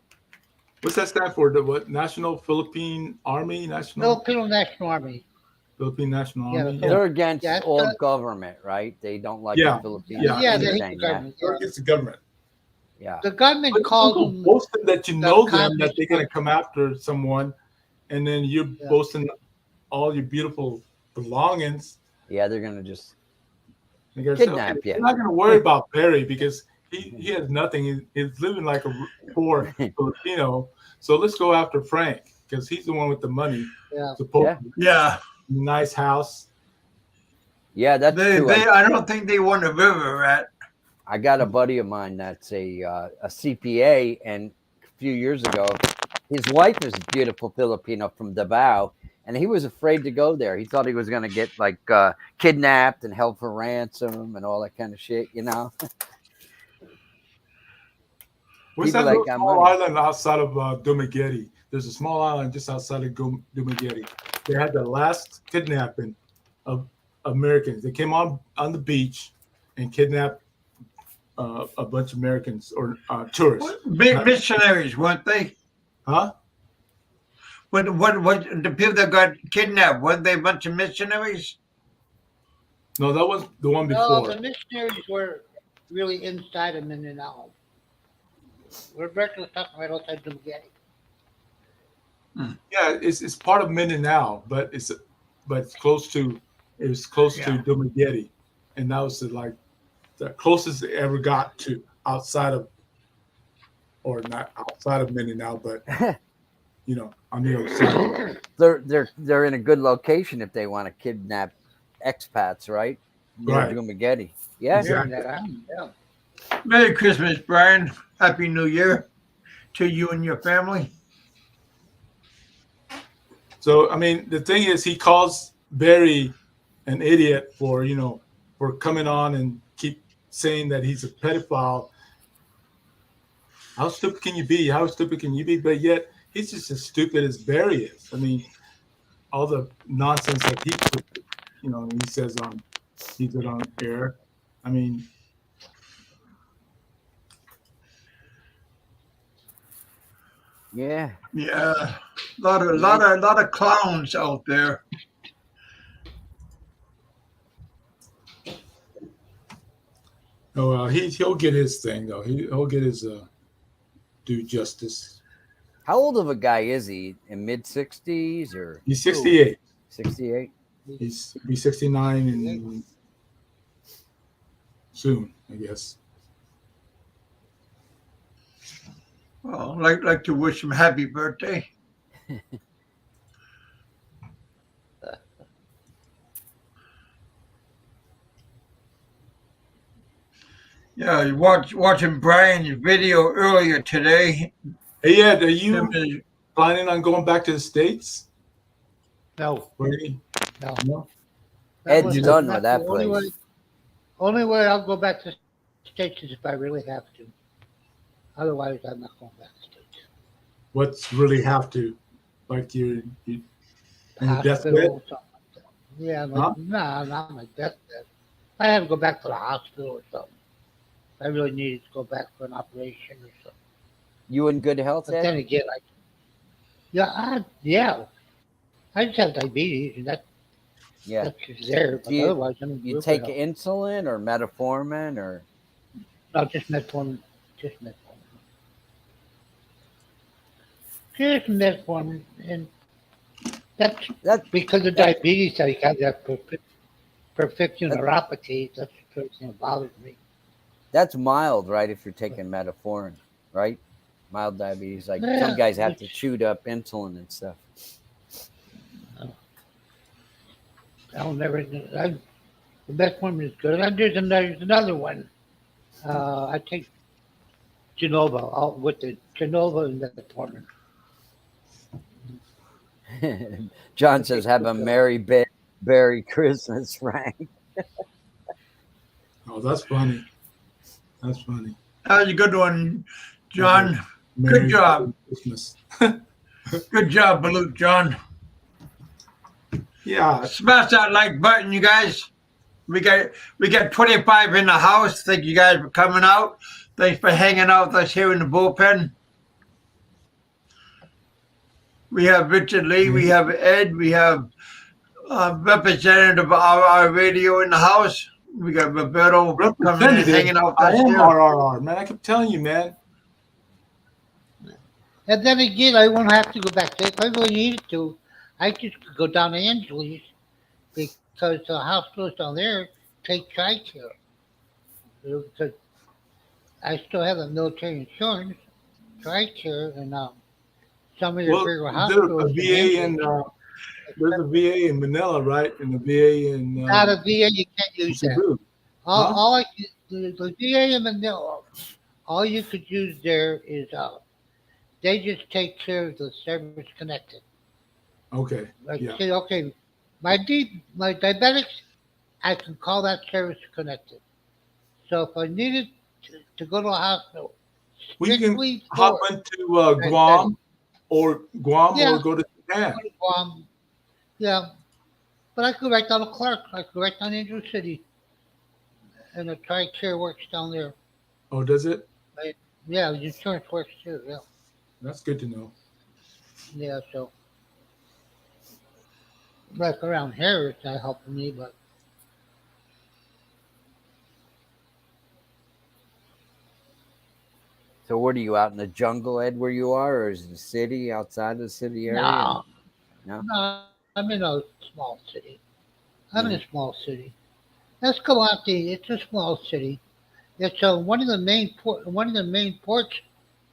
What's that stand for? The what? National Philippine Army? National Filipino National Army. Philippine National Yeah, Army. the They're against Yeah, all that- government, right? They don't like Yeah, the Philippines. yeah, yeah, or they hate the anything, yeah. government. They're against the government. Yeah. The government But calls don't them. boasting that you the know them, that communist they're going to come after someone, and then you're Yeah. boasting all your beautiful belongings. Yeah, they're gonna just You're gonna say, kidnap okay, you. you're not going to worry about Barry because he has nothing. He's living like a poor Filipino. So let's go after Frank because he's the one with the money. Yeah. Supposedly, Yeah. nice house. Yeah, that's true. I don't think they want a river rat. I got a buddy of mine that's a CPA, and a few years ago, his wife is a beautiful Filipino from Davao, and he was afraid to go there. He thought he was going to get like kidnapped and held for ransom and all that kind of shit, you know. What's People that that little got small money. island outside of Dumaguete? There's a small island just outside of Dumaguete. They had the last kidnapping of Americans. They came on the beach and kidnapped a bunch of Americans or tourists. Missionaries, weren't they? Huh? What the people that got kidnapped, weren't they a bunch of missionaries? No, that was the one No, before. the missionaries were really inside of Mindanao. Roberto was talking right outside Dumaguete. Yeah, it's part of Mindanao, but it's close to to Dumaguete, and that was like the closest they ever got to outside of, or not outside of Mindanao, but you know, on the other side. They're in a good location if they want to kidnap expats, right? Near Right. Dumaguete. Yeah. Exactly. Yeah. Merry Christmas, Brian. Happy New Year to you and your family. So I mean, the thing is, he calls Barry an idiot for coming on and keep saying that he's a pedophile. How stupid can you be? How stupid can you be? But yet he's just as stupid as Barry is. I mean, all the nonsense that he says he did on air. I mean, Yeah. Yeah, a lot of clowns out there. oh well, he'll get his thing though. He'll get his due justice. How old of a guy is he? In mid-60s or He's 68. 68? He's be 69 in soon, I guess. Well, I'd like to wish him happy birthday. Yeah, watching Brian's video earlier today. Hey, Ed, are you Him and- planning on going back to the States? No. Brady? No. No? Ed's was- done that's with that the only place. Only way I'll go back to the States is if I really have to. Otherwise, I'm not going back to the States. What's really have to? Like you in your deathbed? Hospital or something like that. Yeah, Huh? no, not my deathbed. I have to go back to the hospital or something. I really needed to go back for an operation or something. You in good health, But Ed? then again, I just have diabetes, and that's just there. But Do you- otherwise, I'm in You real take good health. insulin or metformin or No, just metformin. Just metformin. Just metformin, and that's because of diabetes. I have that perfection neuropathy. That's the first thing that bothers me. that's mild, right? If you're taking metformin, right? Mild diabetes. Like Yeah, some guys have to chew up insulin and stuff. I'll never. The metformin is good. And there's another one. I take Genova out with the Genova and metformin. John says, "Have a merry Christmas, Frank." Oh, that's funny. That's funny. That was a good one, John. Merry job. Christmas. Good job, Balut John. Yeah. Smash that like button, you guys. We got 25 in the house. Thank you guys for coming out. Thanks for hanging out with us here in the bullpen. We have Richard Lee, we have Ed, we have representative of RRR Radio in the house. We got Roberto coming in, hanging out I with us am here. RRR, man. I keep telling you, man. And then again, I won't have to go back there. If I really needed to, I just could go down to Angeles because the hospitals down there take TRICARE. Because I still have the military insurance, TRICARE, and some of the Well, bigger there's hospitals. a VA in there's a VA in Manila, right? And the VA in Not a VA, you can't use that. Cebu. All the VA in Manila, all you could use there is they just take care of the service connected. Okay. Like Yeah. say, okay, my diabetics, I can call that service connected. So if I needed to go to a hospital, We can strictly hop for into Guam or Yeah. go to Japan. Yeah, but I could go right down to Clark. I could go right down to Andrew City, and the TRICARE works down there. Oh, does it? Yeah, the insurance works too. Yeah, That's good to know. yeah. So, like around here, it's not helping me, but So what are you out in the jungle, Ed, where you are, or is it the city, outside the city area? no, No? no. I'm in a small city. I'm in a small city. Escalante, it's a small city. It's one of the main ports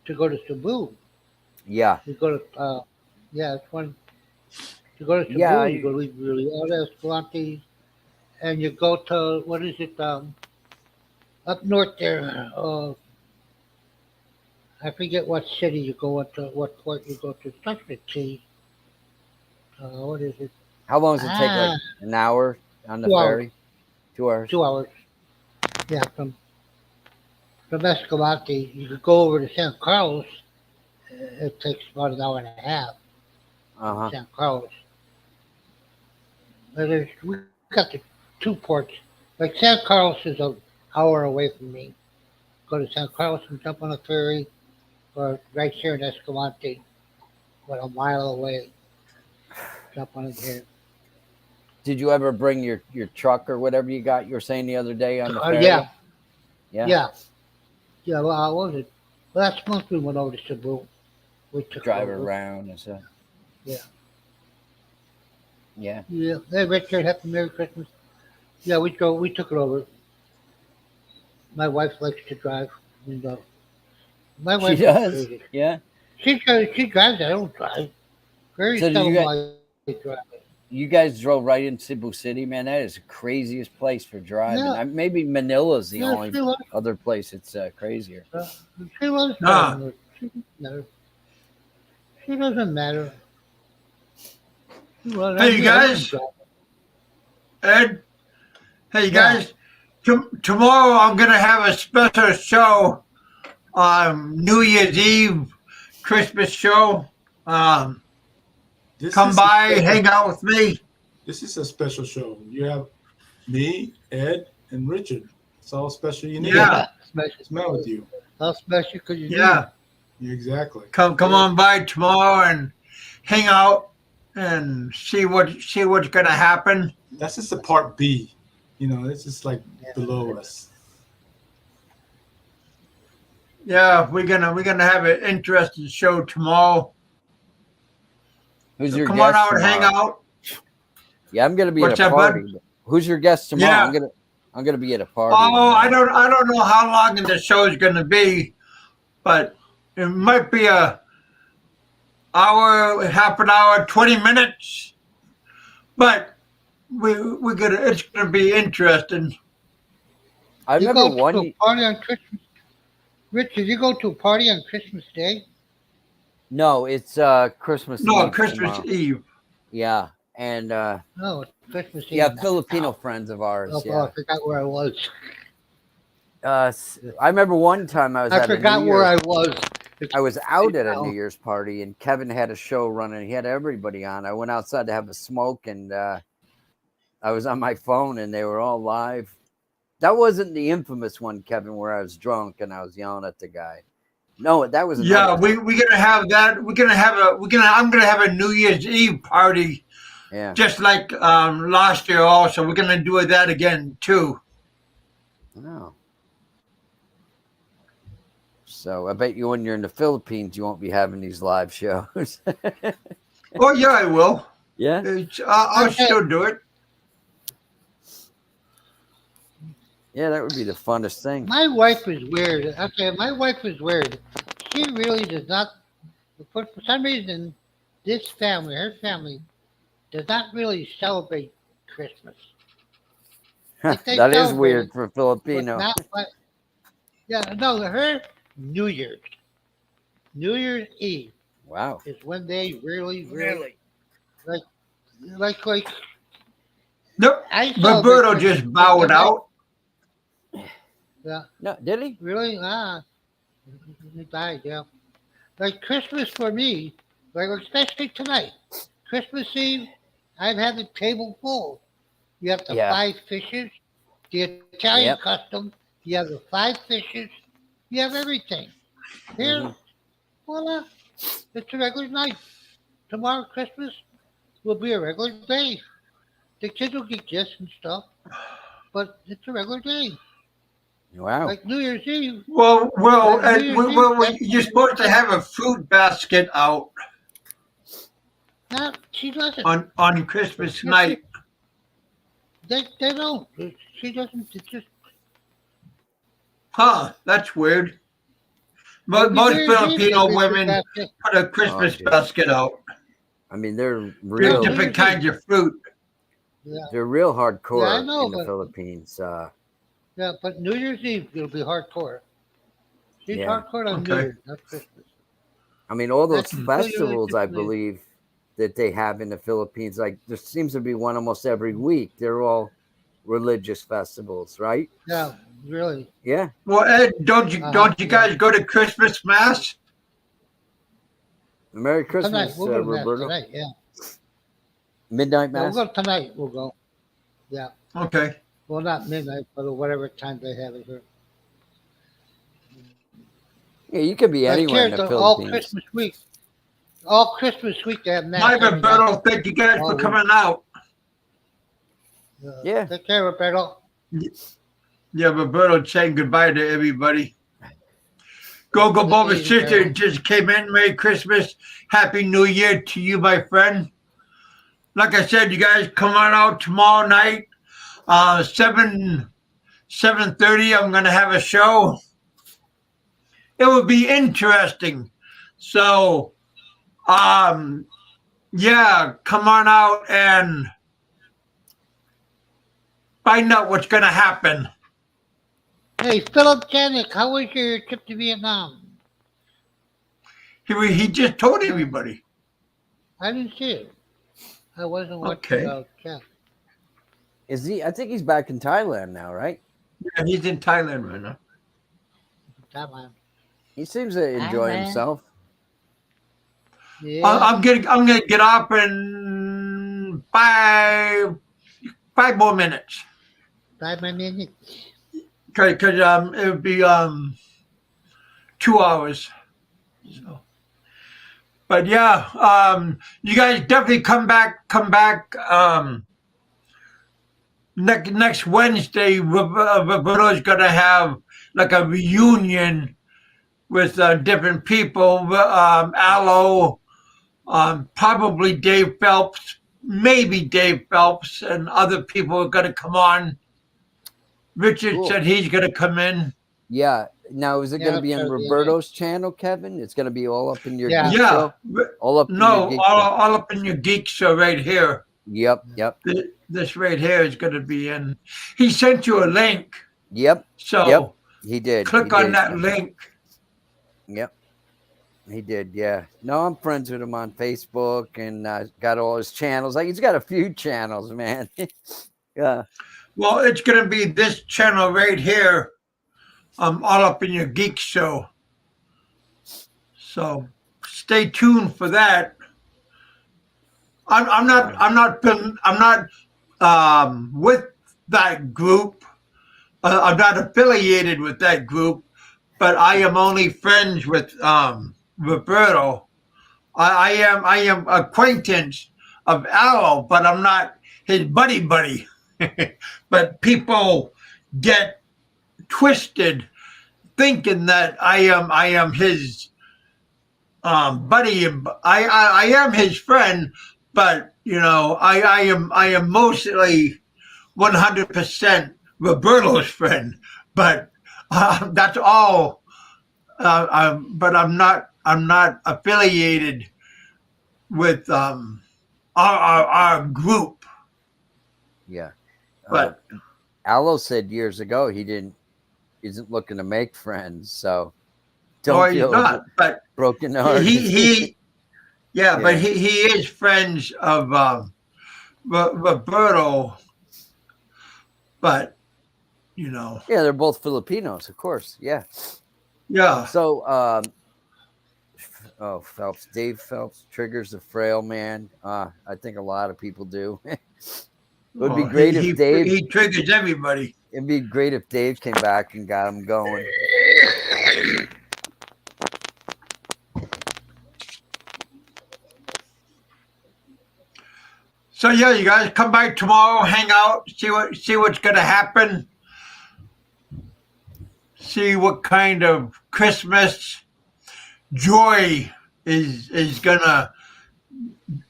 to go to Cebu. Yeah. You go to it's one to go to Cebu. Yeah, You go to Rio Escalante, and you go to what is it? Up north there. I forget what city you go into, what port you go to. It starts with T. What is it? How long does it take? Like an hour on the 2 hours. ferry? 2 hours. 2 hours. Yeah, from Escalante, you could go over to San Carlos. It takes about an hour and a half. Uh-huh. San Carlos. But we got the two ports. Like San Carlos is an hour away from me. Go to San Carlos and jump on a ferry, or right here in Escalante, about a mile away. Jump on it here. Did you ever bring your truck or whatever you got? You were saying the other day on the ferry? Yeah. Yeah. Yeah, well, I was it. Last month we went over to Cebu. We took Drive over. around and stuff. Yeah. Yeah. Yeah. Hey, Richard, happy Merry Christmas. Yeah, we took it over. My wife likes to drive. And, my She wife does? Yeah. She drives. I don't drive. Very So did seldom you I drive. You guys drove right in Cebu City, man. That is the craziest place for driving. Yeah. Maybe Manila's the Yeah, only she loves- other place it's crazier. She loves Nah. driving. She doesn't matter. Hey, you guys. Ed, hey, you guys. Tomorrow I'm going to have a special show, New Year's Eve, Christmas show. Come by, hang out with me. This is a special show. You have me, Ed, and Richard. It's all special you need. Yeah. What's the matter with you? How special could you Yeah. Exactly. Come on by tomorrow and hang out and see what's going to happen. That's just the part B. You know, it's just like below us. Yeah, we're gonna have an interesting show tomorrow. Who's So your come guest on out and tomorrow? hang out. Yeah, I'm gonna be What's at a that, bud? party. Who's your guest tomorrow? Yeah. I'm gonna be at a party. Oh, tomorrow. I don't know how long the show is gonna be, but it might be a hour, half an hour, 20 minutes. But it's gonna be interesting. I You remember go to one. a party on Christmas. Richard, you go to a party on Christmas Day? No, it's Christmas No, Eve Christmas tomorrow. Eve. Yeah, and No, it's Christmas Eve. yeah, Filipino friends of ours. Oh, Yeah. I forgot where I was. I remember one time I was. I at a forgot New where Year's- I was. I was out at a now. New Year's party, and Kevin had a show running. He had everybody on. I went outside to have a smoke, and I was on my phone, and they were all live. That wasn't the infamous one, Kevin, where I was drunk and I was yelling at the guy. No, that was Yeah, another we're gonna have that. I'm gonna have a New Year's Eve party Yeah. just like last year. Also, we're gonna do that again too. Oh. So I bet you when you're in the Philippines, you won't be having these live shows. Oh yeah, I will. Yeah. I'll still do it. Yeah, that would be the funnest thing. My wife is weird. Okay, my wife is weird. She really does not. For some reason, this family, her family, does not really celebrate Christmas. Like they That is celebrate weird it, for a but Filipino. not like yeah. No, her New Year's, New Year's Eve Wow. is when they really like like Nope. I celebrate Roberto Christmas. just bowed out. Yeah, No, did he? really? He died. Yeah, like Christmas for me, like especially tonight, Christmas Eve, I've had the table full. You have the Yeah. 5 fishes, the Italian Yep. custom. You have the 5 fishes. You have everything. Here, Mhm. voila, it's a regular night. Tomorrow, Christmas will be a regular day. The kids will get gifts and stuff, but it's a regular day. Wow. Like New Year's Eve. Well, New Year's Eve, you're supposed to have a fruit basket out no, she doesn't. on Christmas Yeah, night. They don't. She doesn't. It's just Huh? That's weird. Most New Year's Eve, Filipino there'll be a fruit women basket. put a Christmas dude. basket out. I mean, they're There's real. New different Year's kinds of fruit. Yeah, They're real yeah, I hardcore know, in the but Philippines. yeah, but New Year's Eve it'll be hardcore. She's Yeah. hardcore on New Okay. Year's, not Christmas. I mean, all those That's New Year's festivals, I Eve. believe, that they have in the Philippines, like there seems to be one almost every week. They're all religious festivals, right? Yeah, really. Yeah. Well, Ed, don't you Yeah. guys go to Christmas mass? Merry Tonight Christmas, we'll go to mass Roberto. tonight. Yeah, Midnight yeah, mass. we'll go tonight. We'll go. Yeah, Okay. well, not midnight, but whatever time they have it here. Yeah, you could be Like anywhere here, in the all Philippines. Christmas week. All Christmas week they have mass. Bye, every night. Roberto. Thank you guys for coming out. Yeah. Take care, Roberto. Yeah, Roberto saying goodbye to everybody. Gogo Boba's Easy, sister Carol. just came in. Merry Christmas. Happy New Year to you, my friend. Like I said, you guys come on out tomorrow night. 7:30, I'm going to have a show. It will be interesting. So, yeah, come on out and find out what's going to happen. Hey, Philip Janik, how was your trip to Vietnam? He just told everybody. I didn't see it. I wasn't Okay. watching chat. Is he? I think he's back in Thailand now, right? Yeah, he's in Thailand right now. Thailand. He seems to enjoy Thailand. himself. Yeah. I'm gonna get up in 5 more minutes. 5 minutes. Because it would be 2 hours. So, but yeah, you guys definitely come back. Next Wednesday, Roberto's gonna have like a reunion with different people. Aloe, probably Dave Phelps, maybe Dave Phelps, and other people are gonna come on. Richard Cool. said he's gonna come in. Yeah. Now, is it going to be on so, yeah. Roberto's channel, Kevin? It's going to be all up in your Yeah. geek Yeah, show? All up in no, your geek all, show? all up in your geek show right here. Yep. This right here is going to be in. He sent you a link, Yep. so Yep. He did. click He on did. that link. Yep. He did. Yeah. No, I'm friends with him on Facebook and got all his channels. Like he's got a few channels, man. Yeah. Well, it's going to be this channel right here, all up in your geek show. So stay tuned for that. I'm not with that group. I'm not affiliated with that group, but I am only friends with Roberto. I am acquaintance of Aloe, but I'm not his buddy. But people get twisted thinking that I am his buddy. I am his friend, but I am mostly 100% Roberto's friend. But that's all. But I'm not affiliated with our group. Yeah. But Aloe said years ago he isn't looking to make friends, so no, don't he's feel not. But broken hearted. Yeah, but he is friends of Roberto. But yeah, they're both Filipinos, of course. Yeah. Yeah. So Phelps, Dave Phelps triggers the frail man. I think a lot of people do. It would be great if Dave. He triggers everybody. It'd be great if Dave came back and got him going. So yeah, you guys come back tomorrow, hang out, see what's gonna happen. See what kind of Christmas joy is gonna,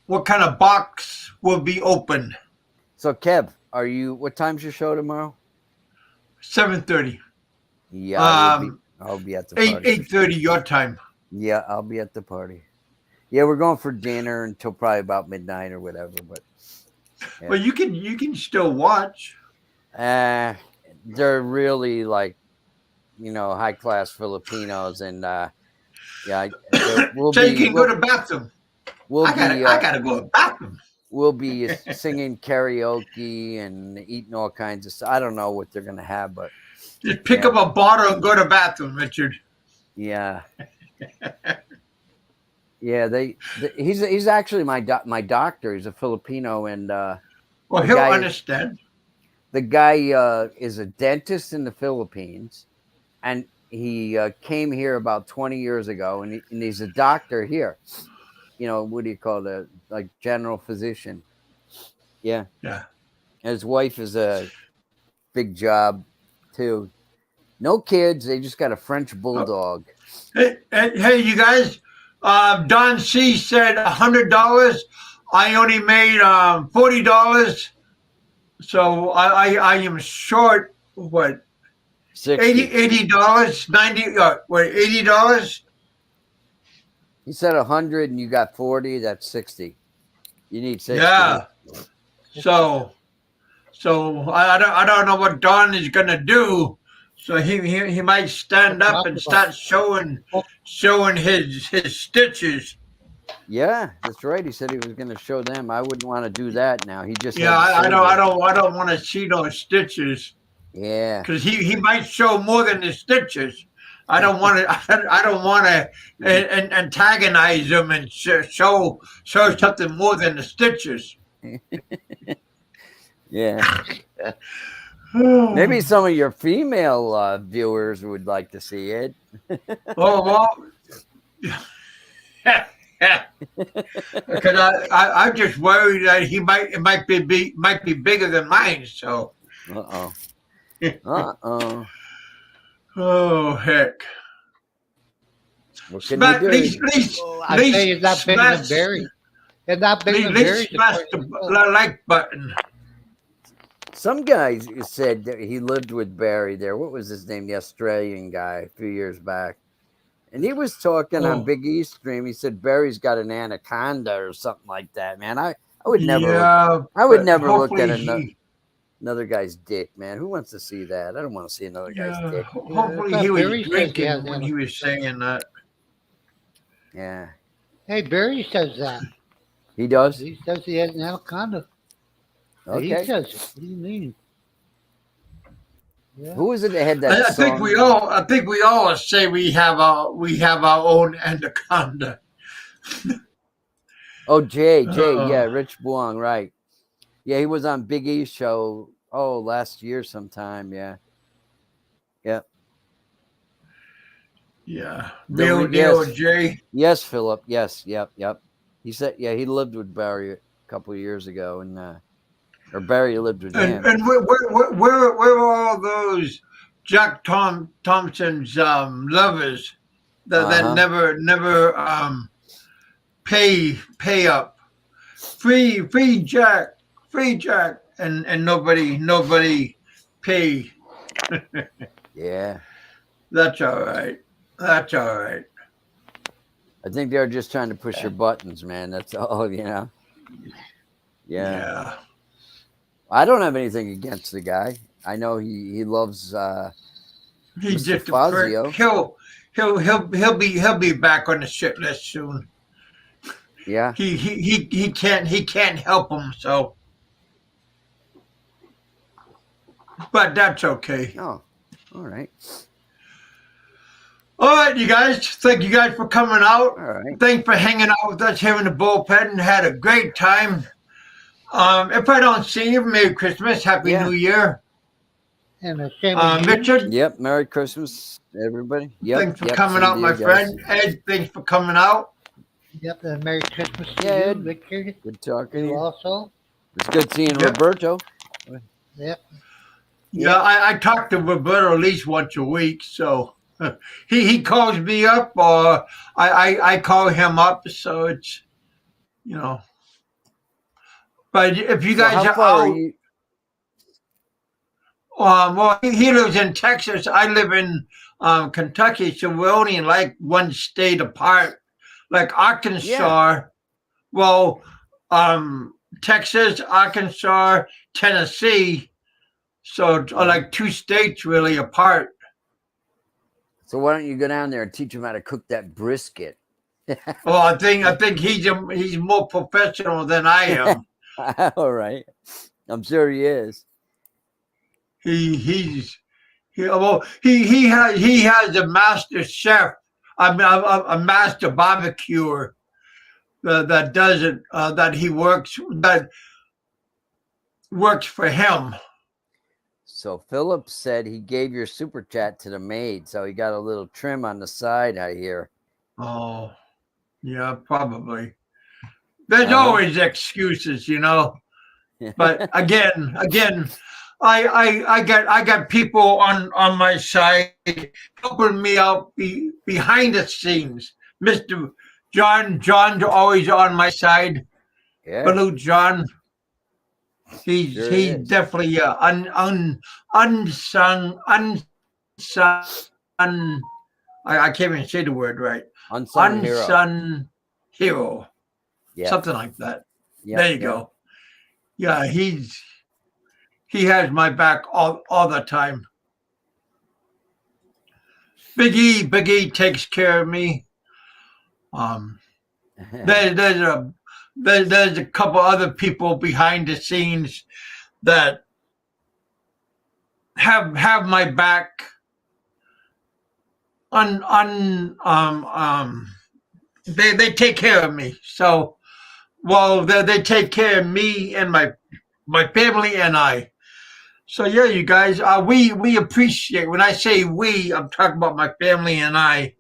what kind of box will be open. So Kev, what time's your show tomorrow? 7:30. Yeah, I'll be at the party. 8:30 your time. Yeah, I'll be at the party. Yeah, we're going for dinner until probably about midnight or whatever. But yeah. Well, you can still watch. They're really like, high class Filipinos, and we'll so you can go to the bathroom. I gotta go to the bathroom. We'll be singing karaoke and eating all kinds of stuff. I don't know what they're gonna have, but just pick up a bottle and go to the bathroom, Richard. Yeah. Yeah, he's actually my doctor. He's a Filipino, and well, he'll understand. The guy is a dentist in the Philippines, and he came here about 20 years ago, and he's a doctor here. What do you call it? Like general physician. Yeah. Yeah. And his wife is a big job too. No kids. They just got a French bulldog. Hey, you guys. Don C said $100. I only made $40. So I am short what? $80, $80? He said 100 and you got 40, that's 60. You need 60. Yeah. So I don't know what Don is gonna do. So he might stand up and start showing his stitches. Yeah, that's right. He said he was going to show them. I wouldn't want to do that now. He just I don't want to see those stitches. Yeah, because he might show more than the stitches. I don't want to antagonize him and show something more than the stitches. Yeah. Maybe some of your female viewers would like to see it. Oh well, because I'm just worried that it might be bigger than mine. So. Oh heck! What can you do? I say it's not bigger than Barry. It's not bigger than Barry. Smash the like button. Some guys said that he lived with Barry there. What was his name? The Australian guy a few years back. And he was talking on Big East Stream. He said Barry's got an anaconda or something like that, man. I would never look at another guy's dick, man. Who wants to see that? I don't want to see another guy's dick. Hopefully he was drinking when he was saying that. Yeah. Hey, Barry says that. He does? He says he has an anaconda. Okay. He says it. What do you mean? Yeah. Who is it that had that song? I think we all say we have our own anaconda. Oh, Jay, yeah, Rich Buong, right. Yeah, he was on Big E's show, last year sometime, yeah. Yep. Yeah. Real deal, Jay. Yes, Philip, yes, yep. He said, yeah, he lived with Barry couple of years ago, and or Barry lived with And him. and where are all those Jack Thompson's lovers that never pay up? Free Jack, and nobody pay. Yeah, That's all right. That's all right. I think they're just trying to push your buttons, man. That's all, you know. Yeah. I don't have anything against the guy. I know he loves He's Mr. just a Fazio. prick. He'll be back on the shit list soon. Yeah. He can't help himself. But that's okay. Oh, all right. All right, you guys. Thank you guys for coming out. All right. Thanks for hanging out with us here in the bullpen. Had a great time. If I don't see you, Merry Christmas, Happy New Year. And the same as you. Richard. Yep. Merry Christmas, everybody. Yep. Thanks for coming out, my friend. Ed, thanks for coming out. Yep, and Merry Christmas to Yeah, you, Richard. Good talking to You you. also. It's good seeing Yep. Roberto. Yep. Yeah, I talk to Roberto at least once a week, so he calls me up or I call him up, so it's, you know. But if you guys how are far out, are you? well, he lives in Texas. I live in Kentucky, so we're only in like one state apart. Like Arkansas, well, Texas, Arkansas, Tennessee. So it's like two states really apart. So why don't you go down there and teach him how to cook that brisket? Well, I think he's more professional than I am. All right. I'm sure he is. He has a master chef, a master barbecuer that does it. That works for him. So Philip said he gave your super chat to the maid, so he got a little trim on the side, I hear. Oh, yeah, probably. There's always excuses, you know. But again, I got people on my side helping me out behind the scenes. Mr. John's always on my side. Yeah. Hello, John. He's definitely unsung. I can't even say the word right. Unsung hero. Yeah. Something like that. Yeah, there you go. Yeah, he has my back all the time. Big E takes care of me. There's a couple other people behind the scenes that have my back. They take care of me. So, well, they take care of me and my family and I. So yeah, you guys, we appreciate. When I say we, I'm talking about my family and I.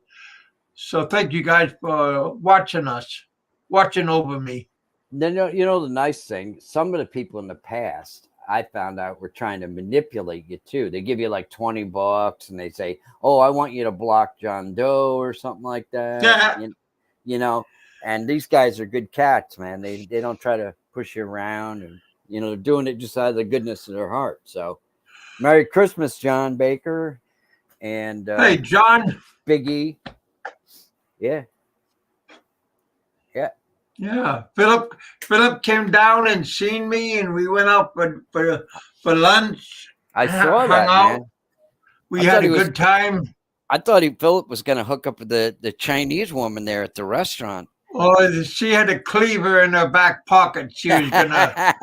So thank you guys for watching over me. Then you know the nice thing, some of the people in the past I found out were trying to manipulate you too. They give you like $20 and they say, "Oh, I want you to block John Doe" or something like that. Yeah. You know, and these guys are good cats, man. They don't try to push you around, and you know, they're doing it just out of the goodness of their heart. So, Merry Christmas, John Baker, and hey, John, Big E. Yeah. Yeah, Philip came down and seen me, and we went out for lunch. I saw that, man. We had a good time. I thought Philip was going to hook up with the Chinese woman there at the restaurant. Oh, she had a cleaver in her back pocket. She was gonna,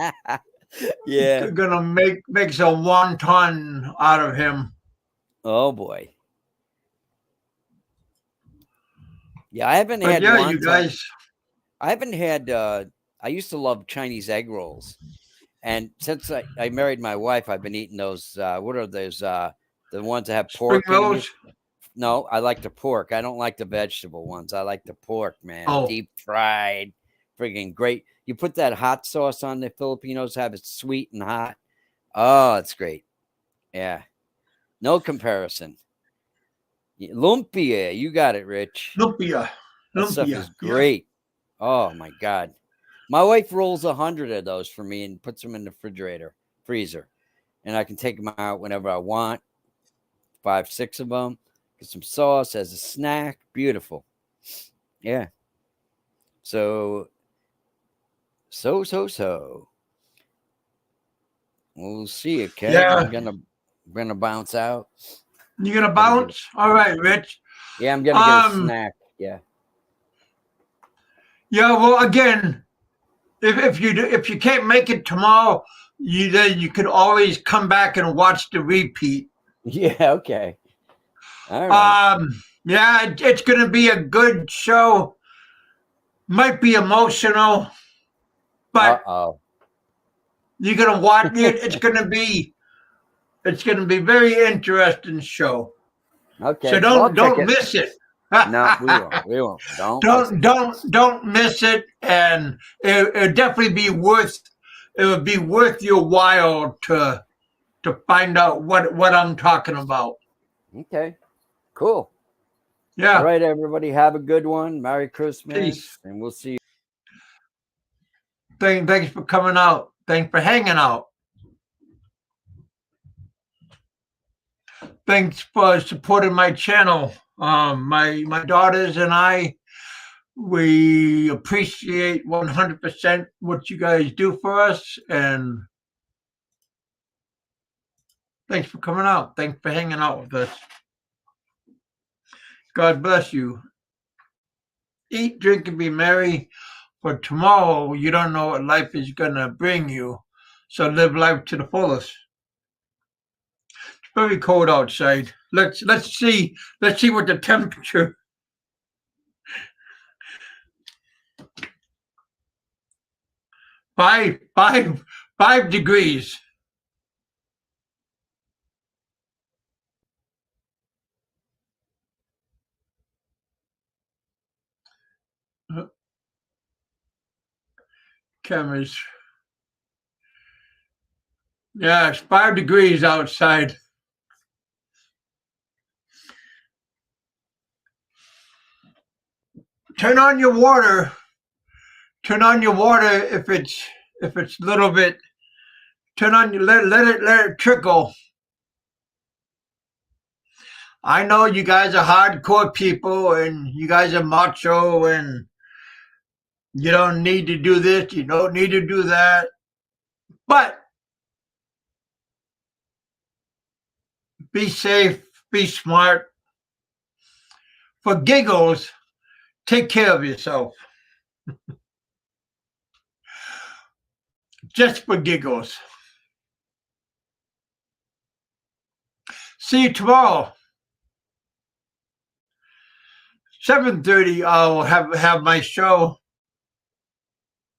gonna make some wonton out of him. Oh boy. Yeah, I haven't had wonton. You guys. I haven't had. I used to love Chinese egg rolls, and since I married my wife, I've been eating those. What are those? The ones that have pork. Spring rolls? No, I like the pork. I don't like the vegetable ones. I like the pork, man. Oh. Deep fried, friggin' great. You put that hot sauce on the Filipinos, have it sweet and hot. Oh, it's great. Yeah. No comparison. Lumpia, you got it, Rich. Lumpia. That stuff Lumpia. is great. Oh my God. My wife rolls 100 of those for me and puts them in the freezer. And I can take them out whenever I want. 5, 6 of them. Get some sauce as a snack. Beautiful. Yeah. So. We'll see you, Kev. Yeah. I'm gonna bounce out. You gonna bounce? All right, Rich. Yeah, I'm gonna get a snack. Yeah. Yeah. Well, again, if you can't make it tomorrow, you could always come back and watch the repeat. Yeah. Okay. All right. Yeah, it's gonna be a good show. Might be emotional, but you're gonna watch it. It's gonna be very interesting show. Okay. So don't miss it. No, we won't. Don't miss it, and it'll definitely be worth. It would be worth your while to find out what I'm talking about. Okay. Cool. Yeah. All right, everybody. Have a good one. Merry Christmas. Peace. And we'll see you. Thanks for coming out. Thanks for hanging out. Thanks for supporting my channel. My daughters and I, we appreciate 100% what you guys do for us, and thanks for coming out. Thanks for hanging out with us. God bless you. Eat, drink, and be merry. For tomorrow, you don't know what life is gonna bring you, so live life to the fullest. It's very cold outside. Let's see what the temperature. 5 degrees. Cameras. Yeah, it's 5 degrees outside. Turn on your water. Turn on your water if it's a little bit. Turn on your let it trickle. I know you guys are hardcore people and you guys are macho and you don't need to do this, you don't need to do that. But be safe, be smart. For giggles, take care of yourself. Just for giggles. See you tomorrow. 7:30, I'll have my show.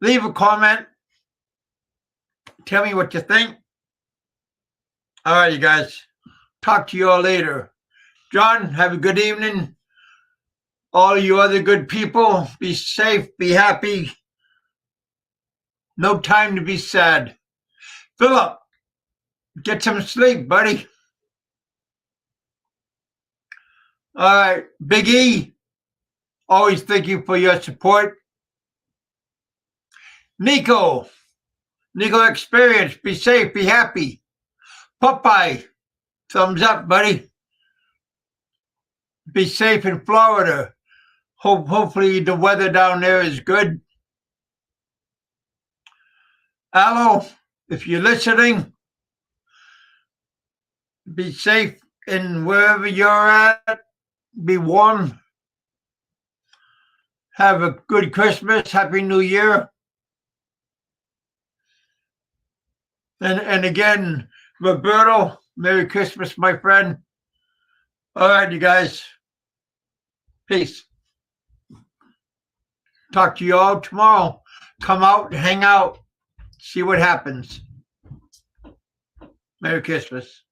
Leave a comment. Tell me what you think. All right, you guys. Talk to you all later. John, have a good evening. All you other good people, be safe, be happy. No time to be sad. Philip, get some sleep, buddy. All right, Big E, always thank you for your support. Nico Experience, be safe, be happy. Popeye, thumbs up, buddy. Be safe in Florida. Hopefully the weather down there is good. Aloe, if you're listening, be safe in wherever you're at. Be warm. Have a good Christmas. Happy New Year. And again, Roberto, Merry Christmas, my friend. All right, you guys. Peace. Talk to you all tomorrow. Come out, hang out, see what happens. Merry Christmas.